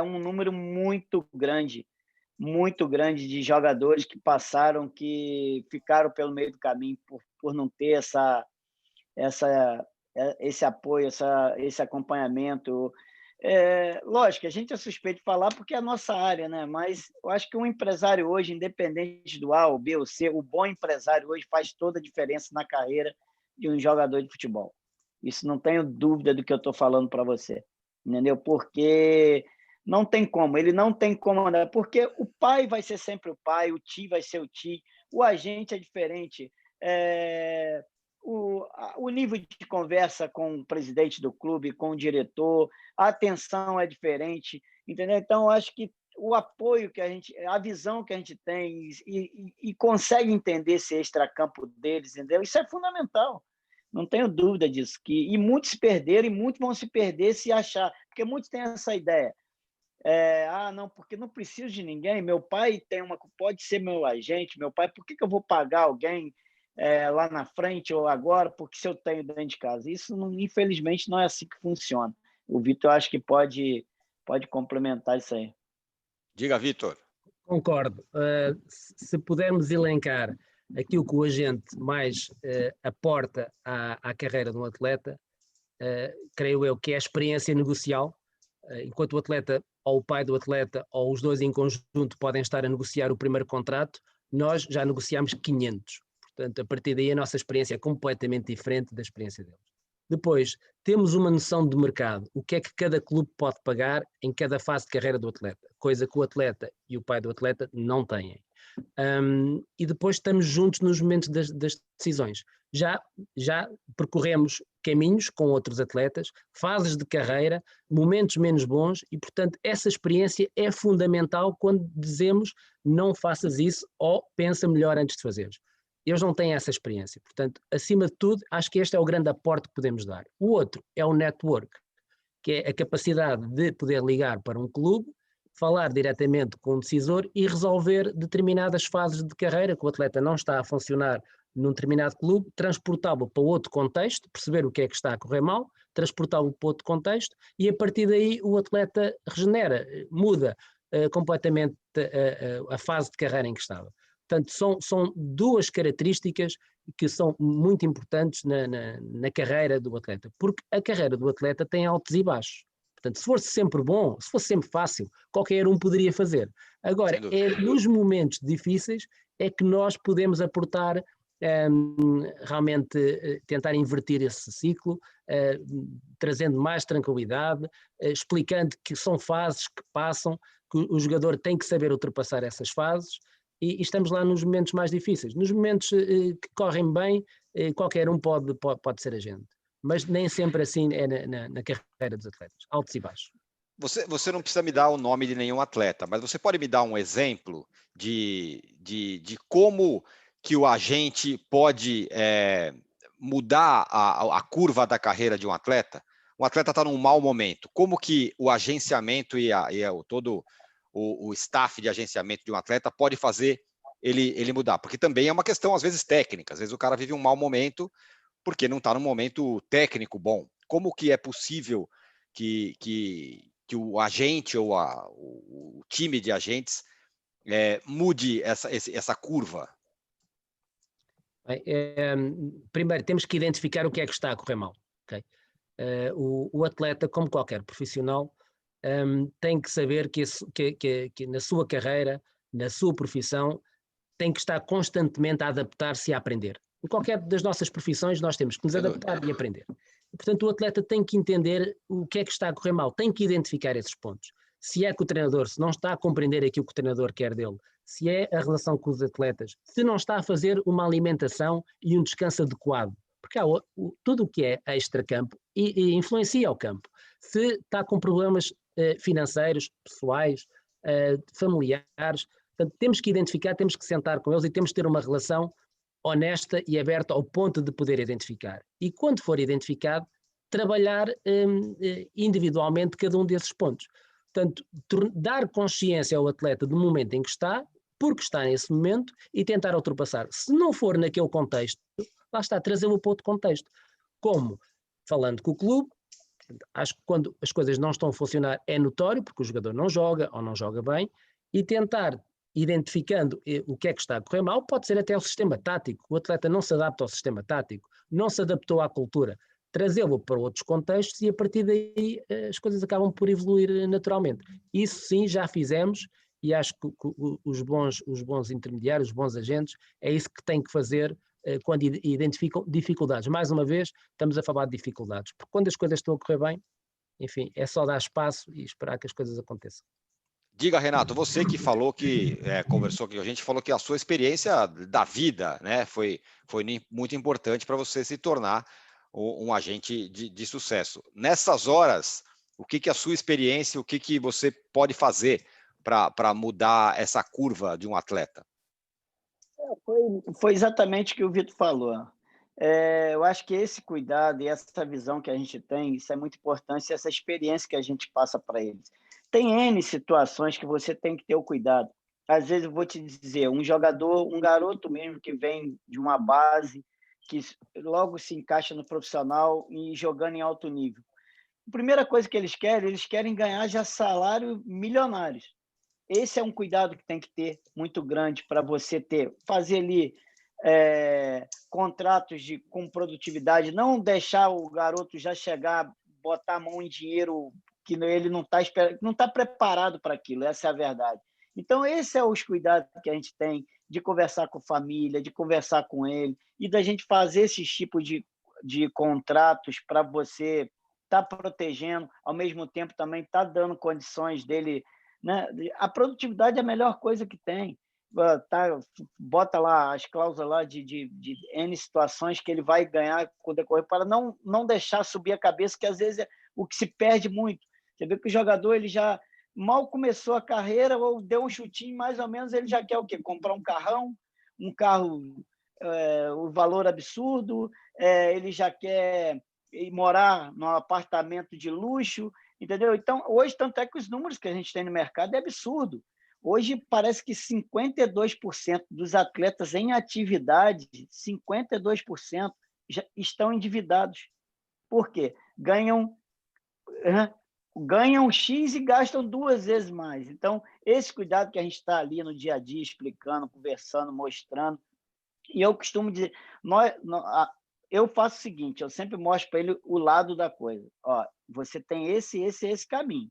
um número muito grande de jogadores que passaram, que ficaram pelo meio do caminho por não ter esse apoio, esse acompanhamento. Lógico, a gente é suspeito de falar porque é a nossa área, né? Mas eu acho que um empresário hoje, independente do A, ou B ou C, o bom empresário hoje faz toda a diferença na carreira de um jogador de futebol. Isso não tenho dúvida do que eu estou falando para você, entendeu? Porque não tem como, ele não tem como andar, porque o pai vai ser sempre o pai, o tio vai ser o tio, o agente é diferente, o nível de conversa com o presidente do clube, com o diretor, a atenção é diferente, entendeu? Então, eu acho que o apoio que a visão que a gente tem e consegue entender esse extracampo deles, entendeu? Isso é fundamental. Não tenho dúvida disso. E muitos se perderam e muitos vão se perder se achar, porque muitos têm essa ideia. Não, porque não preciso de ninguém. Meu pai pode ser meu agente, meu pai, por que eu vou pagar alguém lá na frente ou agora, porque se eu tenho dentro de casa? Isso, infelizmente, não é assim que funciona. O Vitor, eu acho que pode complementar isso aí. Diga, Vitor. Concordo. Se pudermos elencar aquilo que o agente mais aporta à carreira de um atleta, creio eu que é a experiência negocial. Enquanto o atleta, ou o pai do atleta, ou os dois em conjunto podem estar a negociar o primeiro contrato, nós já negociamos 500. Portanto, a partir daí a nossa experiência é completamente diferente da experiência deles. Depois, temos uma noção de mercado, o que é que cada clube pode pagar em cada fase de carreira do atleta, coisa que o atleta e o pai do atleta não têm. E depois estamos juntos nos momentos das decisões. Já percorremos caminhos com outros atletas, fases de carreira, momentos menos bons e, portanto, essa experiência é fundamental quando dizemos não faças isso ou pensa melhor antes de fazeres. Eles não têm essa experiência. Portanto, acima de tudo, acho que este é o grande aporte que podemos dar. O outro é o network, que é a capacidade de poder ligar para um clube, falar diretamente com um decisor e resolver determinadas fases de carreira que o atleta não está a funcionar num determinado clube, transportá-lo para outro contexto, perceber o que é que está a correr mal, transportá-lo para outro contexto e a partir daí o atleta regenera, muda completamente a fase de carreira em que estava. Portanto, são duas características que são muito importantes na carreira do atleta, porque a carreira do atleta tem altos e baixos. Portanto, se fosse sempre bom, se fosse sempre fácil, qualquer um poderia fazer. Agora, nos momentos difíceis é que nós podemos aportar, realmente tentar inverter esse ciclo, trazendo mais tranquilidade, explicando que são fases que passam, que o jogador tem que saber ultrapassar essas fases, e estamos lá nos momentos mais difíceis. Nos momentos que correm bem, qualquer um pode ser agente. Mas nem sempre assim é na carreira dos atletas, altos e baixos. Você não precisa me dar o nome de nenhum atleta, mas você pode me dar um exemplo de como que o agente pode mudar a curva da carreira de um atleta? Um atleta está num mau momento. Como que o agenciamento e todo o staff de agenciamento de um atleta pode fazer ele mudar? Porque também é uma questão, às vezes, técnica. Às vezes o cara vive um mau momento porque não está num momento técnico bom. Como que é possível que o agente ou o time de agentes mude essa curva? Primeiro, temos que identificar o que é que está a correr mal. Okay? O atleta, como qualquer profissional, tem que saber que na sua carreira, na sua profissão, tem que estar constantemente a adaptar-se e a aprender. Em qualquer das nossas profissões, nós temos que nos adaptar e aprender. Portanto, o atleta tem que entender o que é que está a correr mal, tem que identificar esses pontos. Se é que o treinador, se não está a compreender aquilo que o treinador quer dele, se é a relação com os atletas, se não está a fazer uma alimentação e um descanso adequado, porque há tudo o que é extra-campo e influencia o campo. Se está com problemas financeiros, pessoais, familiares, portanto, temos que identificar, temos que sentar com eles e temos que ter uma relação honesta e aberta ao ponto de poder identificar. E quando for identificado, trabalhar individualmente cada um desses pontos. Portanto, dar consciência ao atleta do momento em que está, porque está nesse momento, e tentar ultrapassar. Se não for naquele contexto, lá está, trazê-lo para outro contexto. Como? Falando com o clube, acho que quando as coisas não estão a funcionar é notório, porque o jogador não joga ou não joga bem, e tentar, identificando o que é que está a correr mal, pode ser até o sistema tático. O atleta não se adapta ao sistema tático, não se adaptou à cultura. Trazê-lo para outros contextos e a partir daí as coisas acabam por evoluir naturalmente. Isso sim já fizemos e acho que os bons intermediários, os bons agentes, é isso que têm que fazer quando identificam dificuldades. Mais uma vez, estamos a falar de dificuldades, porque quando as coisas estão a correr bem, enfim, é só dar espaço e esperar que as coisas aconteçam. Diga, Renato, você que falou conversou com a gente, falou que a sua experiência da vida, né, foi muito importante para você se tornar um agente de sucesso. Nessas horas, o que a sua experiência, o que você pode fazer para mudar essa curva de um atleta? Foi exatamente o que o Vitor falou. Eu acho que esse cuidado e essa visão que a gente tem, isso é muito importante, essa experiência que a gente passa para eles. Tem N situações que você tem que ter o cuidado. Às vezes, eu vou te dizer, um garoto mesmo que vem de uma base, que logo se encaixa no profissional e jogando em alto nível. A primeira coisa que eles querem ganhar já salários milionários. Esse é um cuidado que tem que ter muito grande para você fazer ali contratos com produtividade, não deixar o garoto já chegar, botar a mão em dinheiro que ele não está preparado para aquilo, essa é a verdade. Então, esse é os cuidados que a gente tem de conversar com a família, de conversar com ele, e da gente fazer esses tipos de contratos para você estar protegendo, ao mesmo tempo também estar dando condições dele, né? A produtividade é a melhor coisa que tem. Bota lá as cláusulas lá de N situações que ele vai ganhar com o decorrer, para não deixar subir a cabeça, que às vezes é o que se perde muito. Você vê que o jogador ele já mal começou a carreira ou deu um chutinho, mais ou menos, ele já quer o quê? Comprar um carrão, um carro, o valor absurdo, ele já quer morar num apartamento de luxo, entendeu? Então, hoje, tanto é que os números que a gente tem no mercado é absurdo. Hoje, parece que 52% dos atletas em atividade, 52% já estão endividados. Por quê? Ganham X e gastam 2 vezes mais. Então, esse cuidado que a gente está ali no dia a dia, explicando, conversando, mostrando. E eu costumo dizer, eu faço o seguinte, eu sempre mostro para ele o lado da coisa. Ó, você tem esse caminho.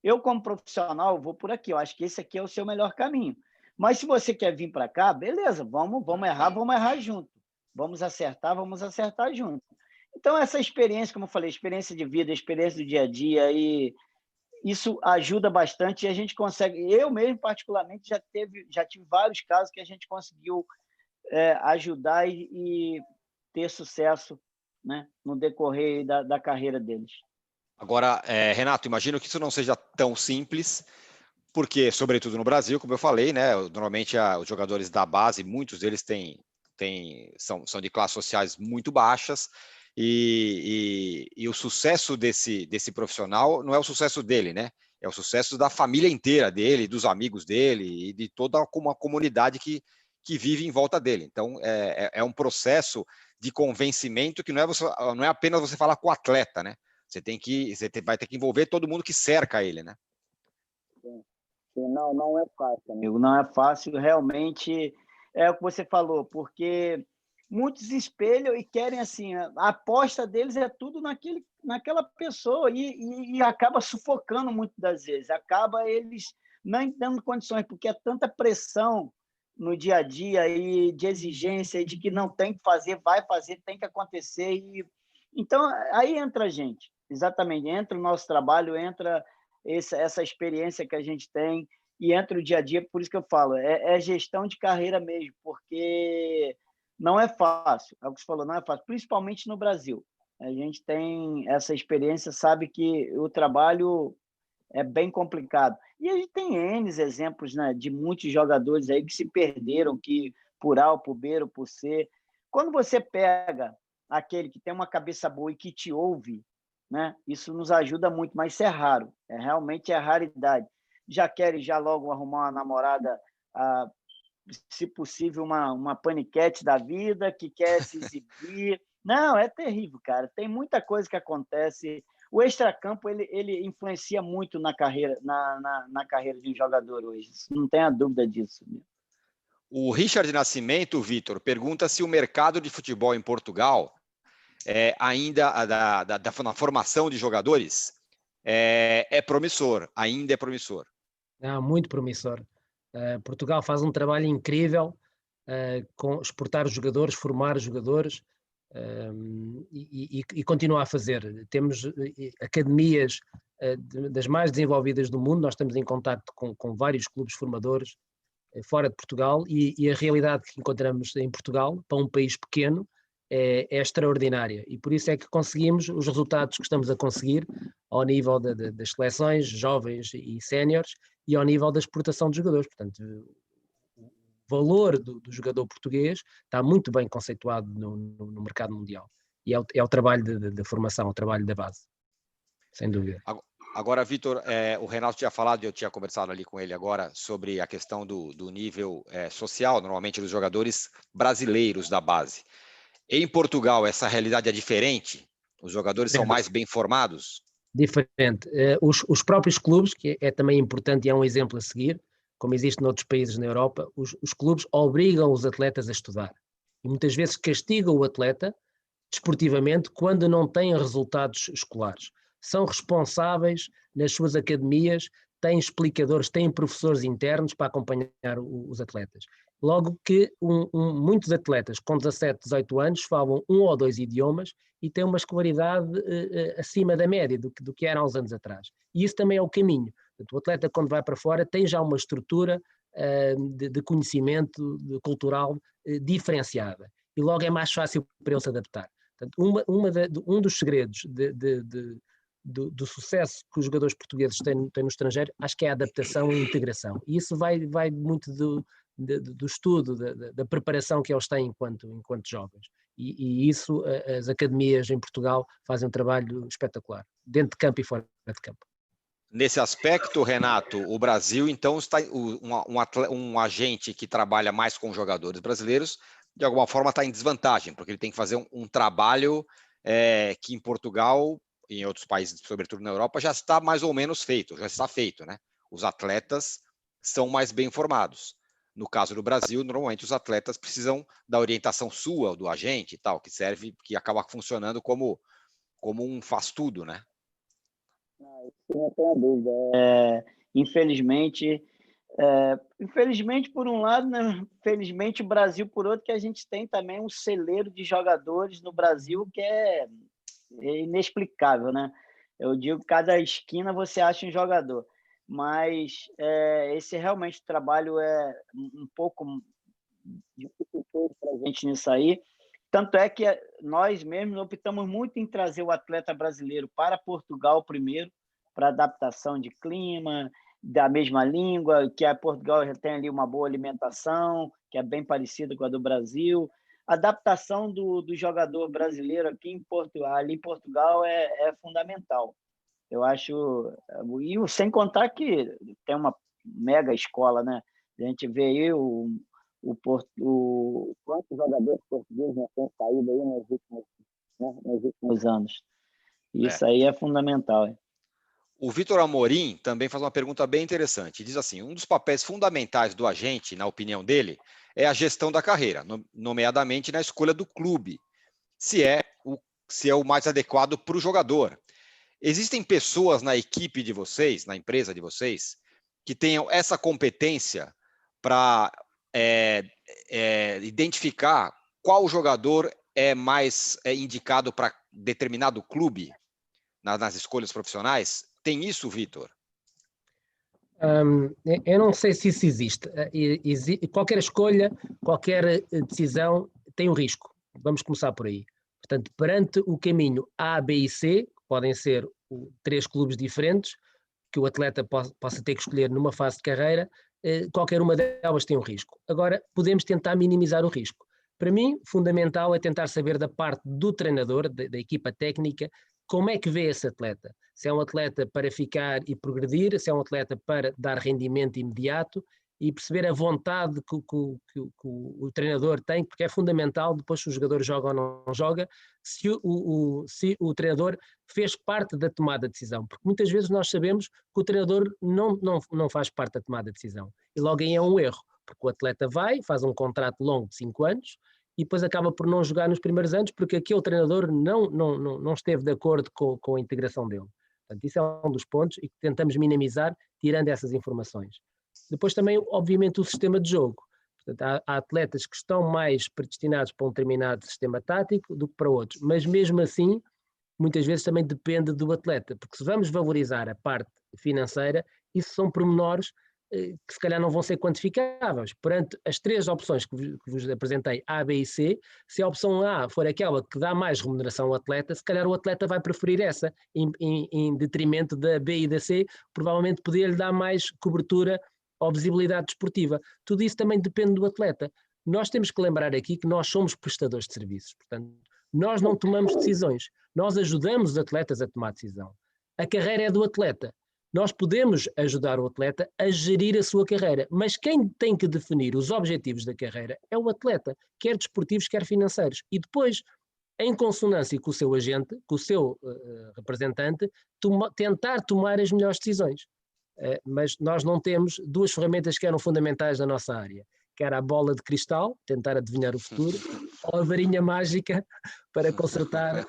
Eu, como profissional, vou por aqui. Eu acho que esse aqui é o seu melhor caminho. Mas se você quer vir para cá, beleza, vamos errar junto. Vamos acertar junto. Então, essa experiência, como eu falei, experiência de vida, experiência do dia a dia, e isso ajuda bastante e a gente consegue. Eu mesmo, particularmente, já tive vários casos que a gente conseguiu ajudar e ter sucesso, né, no decorrer da carreira deles. Agora, Renato, imagino que isso não seja tão simples, porque, sobretudo no Brasil, como eu falei, né, normalmente os jogadores da base, muitos deles são de classes sociais muito baixas, e o sucesso desse profissional não é o sucesso dele, né? É o sucesso da família inteira dele, dos amigos dele e de toda uma comunidade que vive em volta dele. Então, é um processo de convencimento que não é apenas você falar com o atleta, né? Você vai ter que envolver todo mundo que cerca ele, né? Não é fácil, amigo. Não é fácil, realmente é o que você falou, porque muitos espelham e querem assim, a aposta deles é tudo naquela pessoa e acaba sufocando muitas das vezes, acaba eles não dando condições, porque é tanta pressão no dia a dia e de exigência de que não tem que fazer, vai fazer, tem que acontecer. Então, aí entra a gente, exatamente, entra o nosso trabalho, entra essa experiência que a gente tem e entra o dia a dia, por isso que eu falo, é gestão de carreira mesmo, porque não é fácil, é o que você falou, não é fácil, principalmente no Brasil. A gente tem essa experiência, sabe que o trabalho é bem complicado. E a gente tem N exemplos, né, de muitos jogadores aí que se perderam, que por A ou por B ou por C. Quando você pega aquele que tem uma cabeça boa e que te ouve, né, isso nos ajuda muito, mas isso é raro, realmente é raridade. Já querem já logo arrumar uma namorada, se possível uma paniquete da vida, que quer se exibir. Não, é terrível, cara. Tem muita coisa que acontece. O extracampo ele influencia muito na carreira, na carreira de um jogador hoje. Não tenha dúvida disso. O Richard Nascimento, Vitor, pergunta se o mercado de futebol em Portugal, ainda na formação de jogadores, é promissor, ainda é promissor. Muito promissor. Portugal faz um trabalho incrível com exportar os jogadores, formar os jogadores e continua a fazer. Temos academias das mais desenvolvidas do mundo, nós estamos em contato com vários clubes formadores fora de Portugal e a realidade que encontramos em Portugal, para um país pequeno, é extraordinária, e por isso é que conseguimos os resultados que estamos a conseguir ao nível das seleções jovens e séniores e ao nível da exportação de jogadores. Portanto, o valor do jogador português está muito bem conceituado no mercado mundial, e é o trabalho da formação, o trabalho da base, sem dúvida. Agora, Vitor, o Renato tinha falado, e eu tinha conversado ali com ele agora, sobre a questão do nível social, normalmente dos jogadores brasileiros da base. Em Portugal, essa realidade é diferente? Os jogadores são mais bem formados? Diferente. Os próprios clubes, que é também importante e é um exemplo a seguir, como existe noutros países na Europa, os clubes obrigam os atletas a estudar. E muitas vezes castigam o atleta desportivamente quando não têm resultados escolares. São responsáveis nas suas academias, têm explicadores, têm professores internos para acompanhar os atletas. Logo que muitos atletas com 17, 18 anos falam 1 ou 2 idiomas e têm uma escolaridade acima da média do que era há uns anos atrás. E isso também é o caminho. O atleta, quando vai para fora, tem já uma estrutura de conhecimento cultural diferenciada. E logo é mais fácil para ele se adaptar. Portanto, um dos segredos do sucesso que os jogadores portugueses têm no estrangeiro, acho que é a adaptação e a integração. E isso vai muito do estudo, da preparação que eles têm enquanto jovens. E isso, as academias em Portugal fazem um trabalho espetacular, dentro de campo e fora de campo. Nesse aspecto, Renato, o Brasil, então, está um agente que trabalha mais com jogadores brasileiros, de alguma forma está em desvantagem, porque ele tem que fazer um trabalho que em Portugal, em outros países, sobretudo na Europa, já está mais ou menos feito, já está feito, né? Os atletas são mais bem formados. No caso do Brasil, normalmente os atletas precisam da orientação sua, do agente e tal, que acaba funcionando como um faz-tudo, né? Não tenho dúvida. Infelizmente, por um lado, né? Felizmente o Brasil por outro, que a gente tem também um celeiro de jogadores no Brasil que é inexplicável, né? Eu digo que cada esquina você acha um jogador, mas esse realmente trabalho é um pouco dificultoso para a gente nisso aí. Tanto é que nós mesmos optamos muito em trazer o atleta brasileiro para Portugal primeiro, para adaptação de clima, da mesma língua, que a Portugal já tem ali uma boa alimentação, que é bem parecida com a do Brasil. A adaptação do jogador brasileiro ali em Portugal é fundamental. Eu acho, e sem contar que tem uma mega escola, né? A gente vê aí quantos jogadores portugueses não têm saído aí nos últimos anos. Isso aí é fundamental. Hein? O Vitor Amorim também faz uma pergunta bem interessante. Diz assim, um dos papéis fundamentais do agente, na opinião dele, é a gestão da carreira, nomeadamente na escolha do clube, se é o mais adequado para o jogador. Existem pessoas na equipe de vocês, na empresa de vocês, que tenham essa competência para identificar qual jogador é mais indicado para determinado clube nas escolhas profissionais? Tem isso, Vitor? Eu não sei se isso existe. Qualquer escolha, qualquer decisão tem um risco. Vamos começar por aí. Portanto, perante o caminho A, B e C, podem ser 3 clubes diferentes, que o atleta possa ter que escolher numa fase de carreira, qualquer uma delas tem um risco. Agora, podemos tentar minimizar o risco. Para mim, fundamental é tentar saber da parte do treinador, da equipa técnica, como é que vê esse atleta. Se é um atleta para ficar e progredir, se é um atleta para dar rendimento imediato, e perceber a vontade que o treinador tem, porque é fundamental depois se o jogador joga ou não joga, se o treinador fez parte da tomada de decisão, porque muitas vezes nós sabemos que o treinador não faz parte da tomada de decisão, e logo aí é um erro, porque o atleta faz um contrato longo de 5 anos, e depois acaba por não jogar nos primeiros anos, porque aquele treinador não esteve de acordo com a integração dele. Portanto, isso é um dos pontos e que tentamos minimizar tirando essas informações. Depois também, obviamente, o sistema de jogo. Portanto, há atletas que estão mais predestinados para um determinado sistema tático do que para outros, mas mesmo assim, muitas vezes também depende do atleta, porque se vamos valorizar a parte financeira, isso são pormenores que se calhar não vão ser quantificáveis. Perante as 3 opções que vos apresentei, A, B e C, se a opção A for aquela que dá mais remuneração ao atleta, se calhar o atleta vai preferir essa, em detrimento da B e da C, provavelmente poder-lhe dar mais cobertura ou visibilidade desportiva. Tudo isso também depende do atleta. Nós temos que lembrar aqui que nós somos prestadores de serviços, portanto, nós não tomamos decisões, nós ajudamos os atletas a tomar decisão. A carreira é do atleta. Nós podemos ajudar o atleta a gerir a sua carreira, mas quem tem que definir os objetivos da carreira é o atleta, quer desportivos, quer financeiros. E depois, em consonância com o seu agente, com o seu representante, tentar tomar as melhores decisões. Mas nós não temos 2 ferramentas que eram fundamentais na nossa área, que era a bola de cristal, tentar adivinhar o futuro, ou a varinha mágica para consertar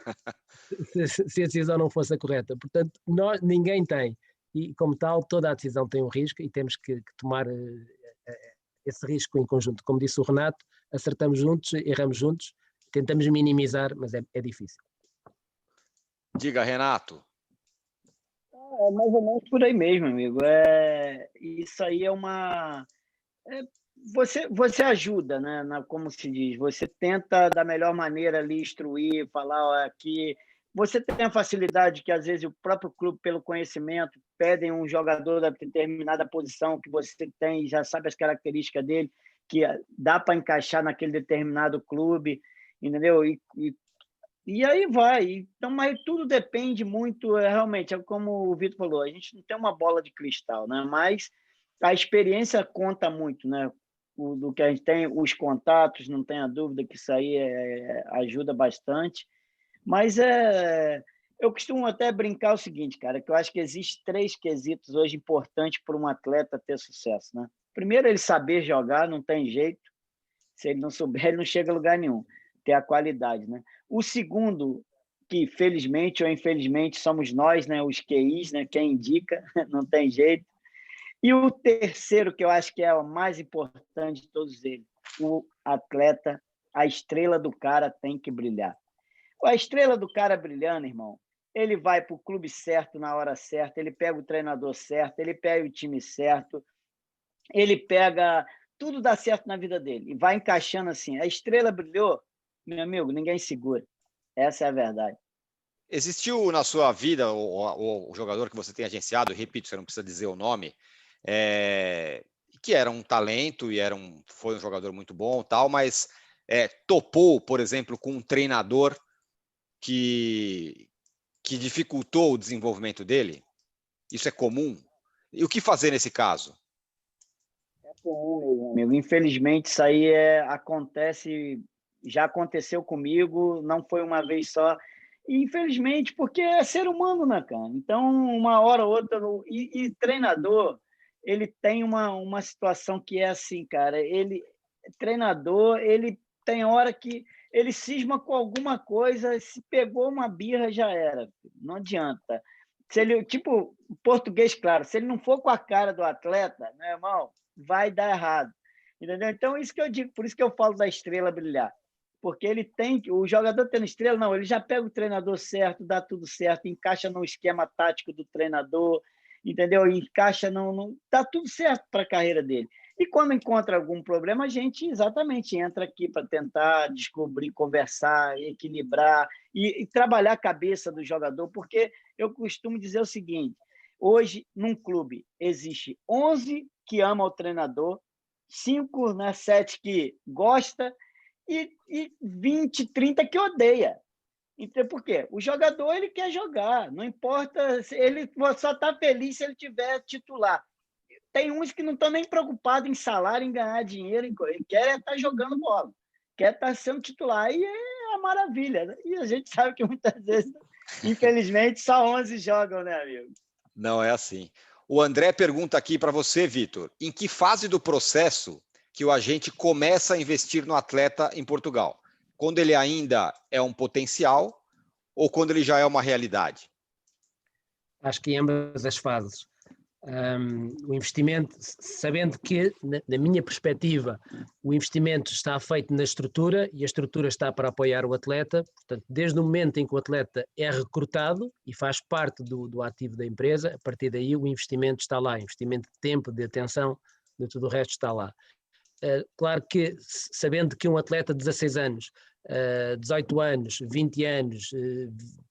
se a decisão não fosse a correta. Portanto, ninguém tem. E, como tal, toda a decisão tem um risco e temos que tomar esse risco em conjunto. Como disse o Renato, acertamos juntos, erramos juntos, tentamos minimizar, mas é difícil. Diga, Renato. É mais ou menos por aí mesmo, amigo. Isso aí é uma... Você ajuda, né? Como se diz, você tenta da melhor maneira ali instruir, falar ó, aqui... Você tem a facilidade que, às vezes, o próprio clube, pelo conhecimento, pedem um jogador da determinada posição que você tem, já sabe as características dele, que dá para encaixar naquele determinado clube, entendeu? E aí vai. Então, mas tudo depende muito, realmente, é como o Vitor falou, a gente não tem uma bola de cristal, né? Mas a experiência conta muito, né? Do que a gente tem, os contatos, não tenha dúvida que isso aí ajuda bastante. Mas eu costumo até brincar o seguinte, cara, que eu acho que existem 3 quesitos hoje importantes para um atleta ter sucesso, né? Primeiro, ele saber jogar, não tem jeito. Se ele não souber, ele não chega a lugar nenhum. Ter a qualidade, né? O segundo, que felizmente ou infelizmente somos nós, né? Os QIs, né? Quem indica, não tem jeito. E o terceiro, que eu acho que é o mais importante de todos eles, o atleta, a estrela do cara tem que brilhar. A estrela do cara brilhando, irmão, ele vai para o clube certo na hora certa, ele pega o treinador certo, ele pega o time certo, ele pega... Tudo dá certo na vida dele e vai encaixando assim. A estrela brilhou, meu amigo, ninguém segura. Essa é a verdade. Existiu na sua vida o jogador que você tem agenciado, repito, você não precisa dizer o nome, que era um talento e foi um jogador muito bom, tal, mas topou, por exemplo, com um treinador que dificultou o desenvolvimento dele? Isso é comum? E o que fazer nesse caso? É comum mesmo, amigo. Infelizmente, isso aí acontece, já aconteceu comigo, não foi uma vez só. E, infelizmente, porque é ser humano, né, cara? Então, uma hora ou outra... E treinador, ele tem uma situação que é assim, cara. Treinador, ele tem hora que ele cisma com alguma coisa, se pegou uma birra, já era. Não adianta. Se ele, tipo, português, claro, se ele não for com a cara do atleta, meu irmão, vai dar errado. Entendeu? Então, isso que eu digo, por isso que eu falo da estrela brilhar. Porque o jogador tendo estrela, não, ele já pega o treinador certo, dá tudo certo, encaixa no esquema tático do treinador, entendeu? Encaixa, dá tudo certo para a carreira dele. E quando encontra algum problema, a gente exatamente entra aqui para tentar descobrir, conversar, equilibrar e trabalhar a cabeça do jogador, porque eu costumo dizer o seguinte, hoje, num clube, existe 11 que ama o treinador, 5, né, 7 que gosta e 20, 30 que odeia. Então, por quê? O jogador ele quer jogar, não importa, ele só está feliz se ele tiver titular. Tem uns que não estão nem preocupados em salário, em ganhar dinheiro, ele quer estar jogando bola, quer estar sendo titular, e é uma maravilha. Né? E a gente sabe que muitas vezes, infelizmente, só 11 jogam, né, amigo? Não é assim. O André pergunta aqui para você, Vitor, em que fase do processo que o agente começa a investir no atleta em Portugal? Quando ele ainda é um potencial ou quando ele já é uma realidade? Acho que em ambas as fases. o investimento, sabendo que, na minha perspectiva, o investimento está feito na estrutura e a estrutura está para apoiar o atleta, portanto, desde o momento em que o atleta é recrutado e faz parte do ativo da empresa, a partir daí o investimento está lá, investimento de tempo, de atenção, de tudo o resto está lá. Claro que, sabendo que um atleta de 16 anos, 18 anos, 20 anos,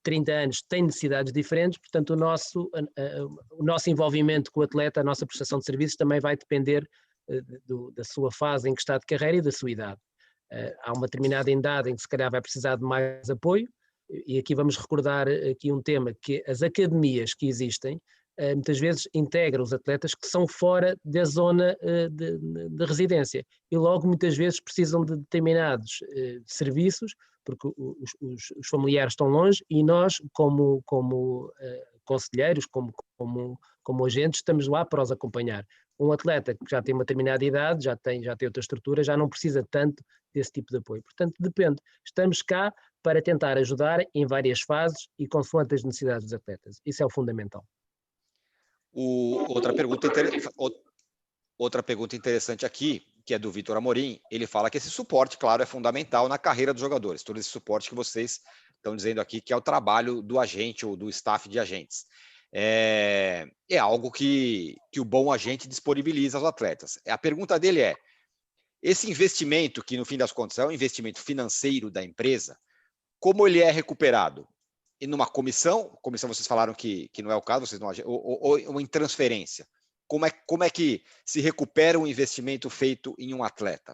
30 anos tem necessidades diferentes, portanto o nosso envolvimento com o atleta, a nossa prestação de serviços também vai depender da sua fase em que está de carreira e da sua idade. Há uma determinada idade em que se calhar vai precisar de mais apoio, e aqui vamos recordar aqui um tema, que as academias que existem muitas vezes integram os atletas que são fora da zona de residência e logo muitas vezes precisam de determinados serviços, porque os familiares estão longe e nós como conselheiros, como agentes, estamos lá para os acompanhar. Um atleta que já tem uma determinada idade, já tem outra estrutura, já não precisa tanto desse tipo de apoio. Portanto, depende. Estamos cá para tentar ajudar em várias fases e consoante as necessidades dos atletas. Isso é o fundamental. Outra pergunta interessante aqui, que é do Vitor Amorim, ele fala que esse suporte, claro, é fundamental na carreira dos jogadores, todo esse suporte que vocês estão dizendo aqui, que é o trabalho do agente ou do staff de agentes. É algo que o bom agente disponibiliza aos atletas. A pergunta dele é, esse investimento, que no fim das contas é um investimento financeiro da empresa, como ele é recuperado? E numa comissão vocês falaram que não é o caso, vocês não, ou em transferência. Como é que se recupera um investimento feito em um atleta?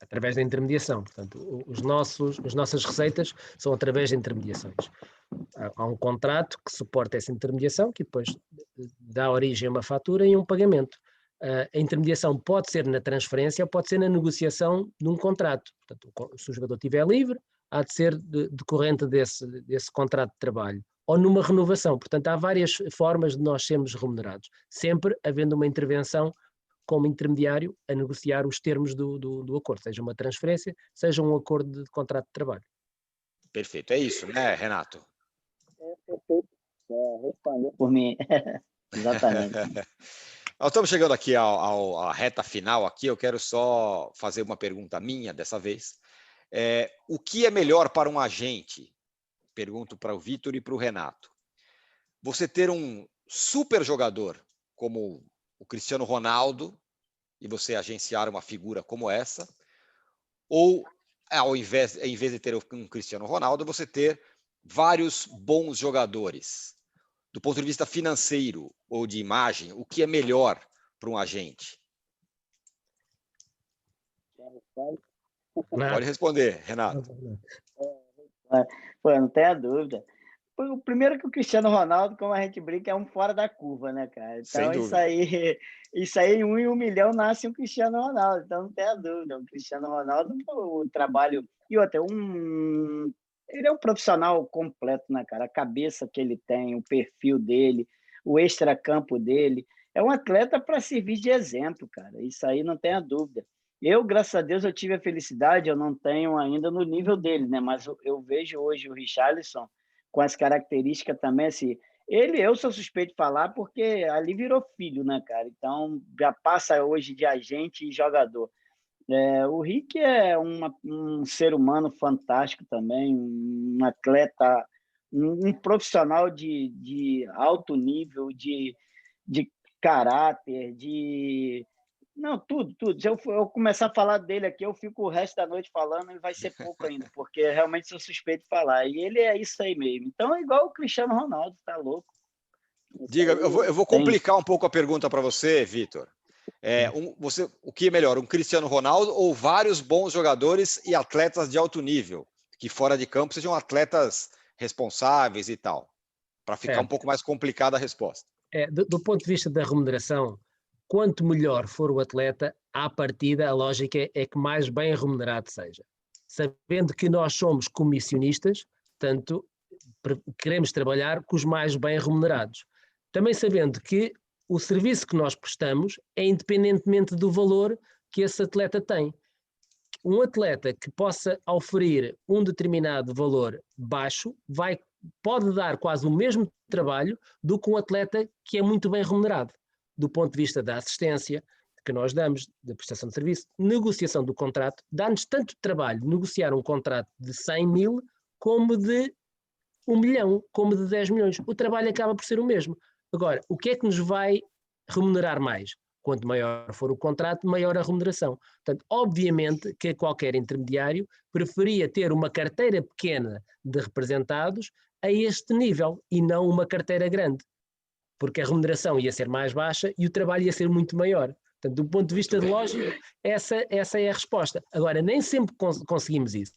Através da intermediação. Portanto, as nossas receitas são através de intermediações. Há um contrato que suporta essa intermediação, que depois dá origem a uma fatura e um pagamento. A intermediação pode ser na transferência ou pode ser na negociação de um contrato. Portanto, se o jogador estiver livre, há de ser decorrente desse contrato de trabalho, ou numa renovação. Portanto, há várias formas de nós sermos remunerados, sempre havendo uma intervenção como intermediário a negociar os termos do acordo, seja uma transferência, seja um acordo de contrato de trabalho. Perfeito, é isso, né, Renato? Perfeito, respondeu por mim, exatamente. Nós estamos chegando aqui à reta final aqui, eu quero só fazer uma pergunta minha dessa vez. O que é melhor para um agente? Pergunto para o Vitor e para o Renato. Você ter um super jogador como o Cristiano Ronaldo e você agenciar uma figura como essa, ou em vez de ter um Cristiano Ronaldo, você ter vários bons jogadores? Do ponto de vista financeiro ou de imagem, o que é melhor para um agente? Pode responder, Renato. Pô, não tenha dúvida. O primeiro que o Cristiano Ronaldo, como a gente brinca, é um fora da curva, né, cara? Então, isso aí, em 1 milhão nasce um Cristiano Ronaldo, então não tenha dúvida. O Cristiano Ronaldo, o trabalho... E outra, ele é um profissional completo, né, cara? A cabeça que ele tem, o perfil dele, o extracampo dele. É um atleta para servir de exemplo, cara. Isso aí não tenha dúvida. Eu, graças a Deus, eu tive a felicidade, eu não tenho ainda no nível dele, né? Mas eu vejo hoje o Richarlison com as características também, assim, eu sou suspeito de falar porque ali virou filho, né, cara? Então, já passa hoje de agente e jogador. O Rick é um ser humano fantástico também, um atleta, um profissional de alto nível, de caráter, Não, tudo. Se eu começar a falar dele aqui, eu fico o resto da noite falando e vai ser pouco ainda, porque realmente sou suspeito de falar. E ele é isso aí mesmo. Então é igual o Cristiano Ronaldo, tá louco. Diga, eu vou complicar um pouco a pergunta para você, Vitor. O que é melhor, um Cristiano Ronaldo ou vários bons jogadores e atletas de alto nível, que fora de campo sejam atletas responsáveis e tal? Para ficar um pouco mais complicada a resposta. Do ponto de vista da remuneração, quanto melhor for o atleta, à partida, a lógica é que mais bem remunerado seja. Sabendo que nós somos comissionistas, portanto, queremos trabalhar com os mais bem remunerados. Também sabendo que o serviço que nós prestamos é independentemente do valor que esse atleta tem. Um atleta que possa oferir um determinado valor baixo vai pode dar quase o mesmo trabalho do que um atleta que é muito bem remunerado, do ponto de vista da assistência que nós damos, da prestação de serviço, negociação do contrato, dá-nos tanto trabalho negociar um contrato de 100 mil como de 1 milhão, como de 10 milhões. O trabalho acaba por ser o mesmo. Agora, o que é que nos vai remunerar mais? Quanto maior for o contrato, maior a remuneração. Portanto, obviamente que qualquer intermediário preferia ter uma carteira pequena de representados a este nível e não uma carteira grande, porque a remuneração ia ser mais baixa e o trabalho ia ser muito maior. Portanto, do ponto de vista de lógica, essa é a resposta. Agora, nem sempre conseguimos isso.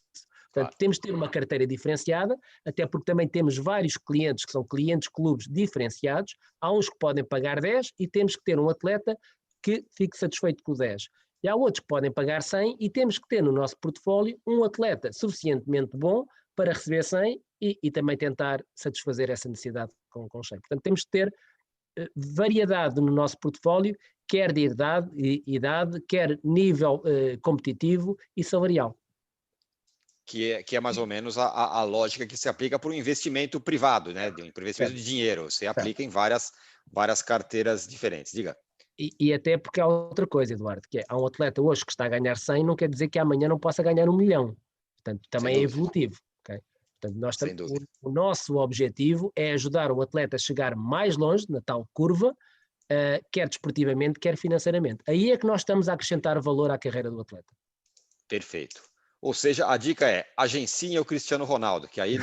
Portanto, temos de ter uma carteira diferenciada, até porque também temos vários clientes que são clientes-clubes diferenciados. Há uns que podem pagar 10 e temos que ter um atleta que fique satisfeito com o 10. E há outros que podem pagar 100 e temos que ter no nosso portfólio um atleta suficientemente bom para receber 100 e também tentar satisfazer essa necessidade com 100. Portanto, temos de ter variedade no nosso portfólio, quer de idade, quer nível competitivo e salarial. Que é mais ou menos a lógica que se aplica para o investimento privado, né? De um investimento de dinheiro. Você aplica em várias carteiras diferentes. Diga. E até porque há outra coisa, Eduardo, que é, há um atleta hoje que está a ganhar 100, não quer dizer que amanhã não possa ganhar 1 milhão. Portanto, também é evolutivo. Okay? Portanto, o nosso objetivo é ajudar o atleta a chegar mais longe na tal curva, quer desportivamente, quer financeiramente. Aí é que nós estamos a acrescentar valor à carreira do atleta. Perfeito. Ou seja, a dica é agencie o Cristiano Ronaldo, que aí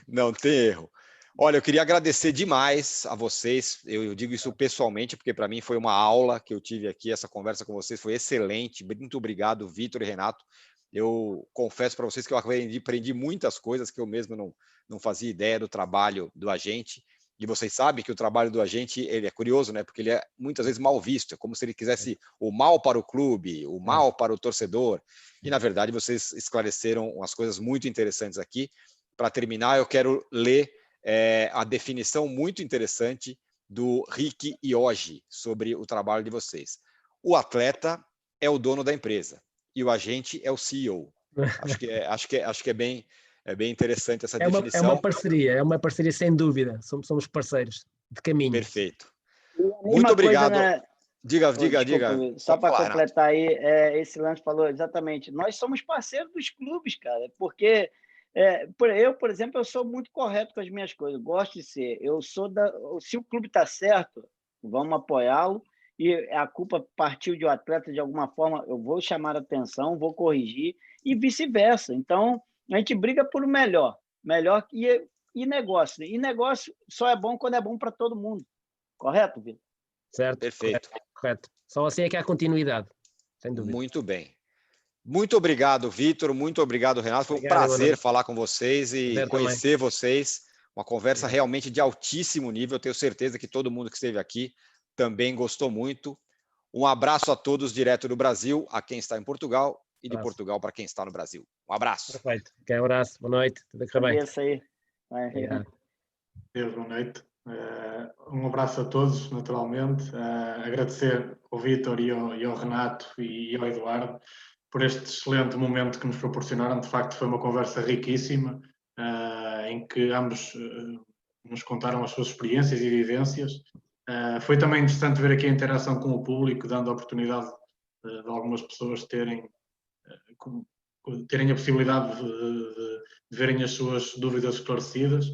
não tem erro. Olha, eu queria agradecer demais a vocês. Eu digo isso pessoalmente, porque para mim foi uma aula que eu tive aqui. Essa conversa com vocês foi excelente. Muito obrigado, Vitor e Renato. Eu confesso para vocês que eu aprendi muitas coisas que eu mesmo não fazia ideia do trabalho do agente. E vocês sabem que o trabalho do agente, ele é curioso, né? Porque ele é muitas vezes mal visto. É como se ele quisesse o mal para o clube, o mal para o torcedor. E, na verdade, vocês esclareceram umas coisas muito interessantes aqui. Para terminar, eu quero ler a definição muito interessante do Rick Iogi sobre o trabalho de vocês. O atleta é o dono da empresa e o agente é o CEO. Acho que é bem interessante essa definição. É uma parceria sem dúvida. Somos parceiros de caminho. Perfeito. Muito obrigado. Coisa, né? Diga. Só para completar aí, esse lance falou exatamente. Nós somos parceiros dos clubes, cara, porque eu, por exemplo, eu sou muito correto com as minhas coisas, gosto de ser. Se o clube está certo, vamos apoiá-lo, e a culpa partiu de um atleta de alguma forma, eu vou chamar a atenção, vou corrigir, e vice-versa. Então, a gente briga por o melhor e negócio. E negócio só é bom quando é bom para todo mundo. Correto, Vitor? Certo. Perfeito. Correto. Só assim é que há continuidade, sem dúvida. Muito bem. Muito obrigado, Vitor. Muito obrigado, Renato. Foi um prazer falar com vocês e conhecer vocês. Uma conversa realmente de altíssimo nível. Tenho certeza que todo mundo que esteve aqui também gostou muito. Um abraço a todos direto do Brasil, a quem está em Portugal, e de Portugal para quem está no Brasil. Um abraço. Perfeito. Um abraço. Boa noite. Tudo bem. Isso aí. Boa noite. Um abraço a todos, naturalmente. Agradecer ao Vítor e ao Renato e ao Eduardo por este excelente momento que nos proporcionaram. De facto, foi uma conversa riquíssima, em que ambos nos contaram as suas experiências e vivências. Foi também interessante ver aqui a interação com o público, dando a oportunidade de algumas pessoas terem a possibilidade de verem as suas dúvidas esclarecidas.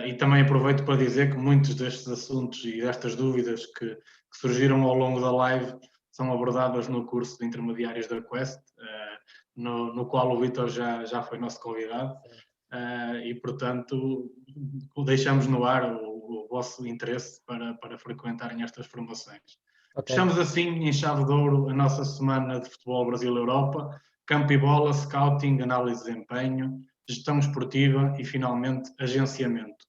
E também aproveito para dizer que muitos destes assuntos e destas dúvidas que surgiram ao longo da live são abordadas no curso de intermediários da Quest, no qual o Vítor já foi nosso convidado, e portanto deixamos no ar o vosso interesse para frequentarem estas formações. Fechamos assim em chave de ouro a nossa semana de Futebol Brasil-Europa, campo e bola, scouting, análise de desempenho, gestão esportiva e, finalmente, agenciamento.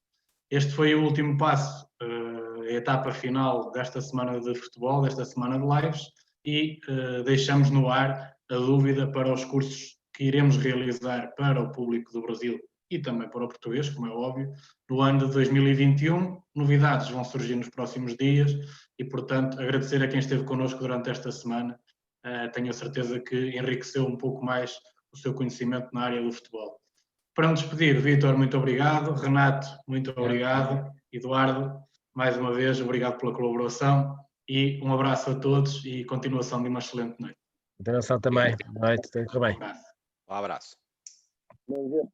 Este foi o último passo, a etapa final desta semana de futebol, desta semana de lives, e deixamos no ar a dúvida para os cursos que iremos realizar para o público do Brasil e também para o português, como é óbvio, no ano de 2021. Novidades vão surgir nos próximos dias e, portanto, agradecer a quem esteve connosco durante esta semana. Tenho a certeza que enriqueceu um pouco mais o seu conhecimento na área do futebol. Para me despedir, Vítor, muito obrigado. Renato, muito obrigado. Eduardo, mais uma vez, obrigado pela colaboração e um abraço a todos e continuação de uma excelente noite. Continuação também. Boa noite, tudo bem. Um abraço. Bom dia.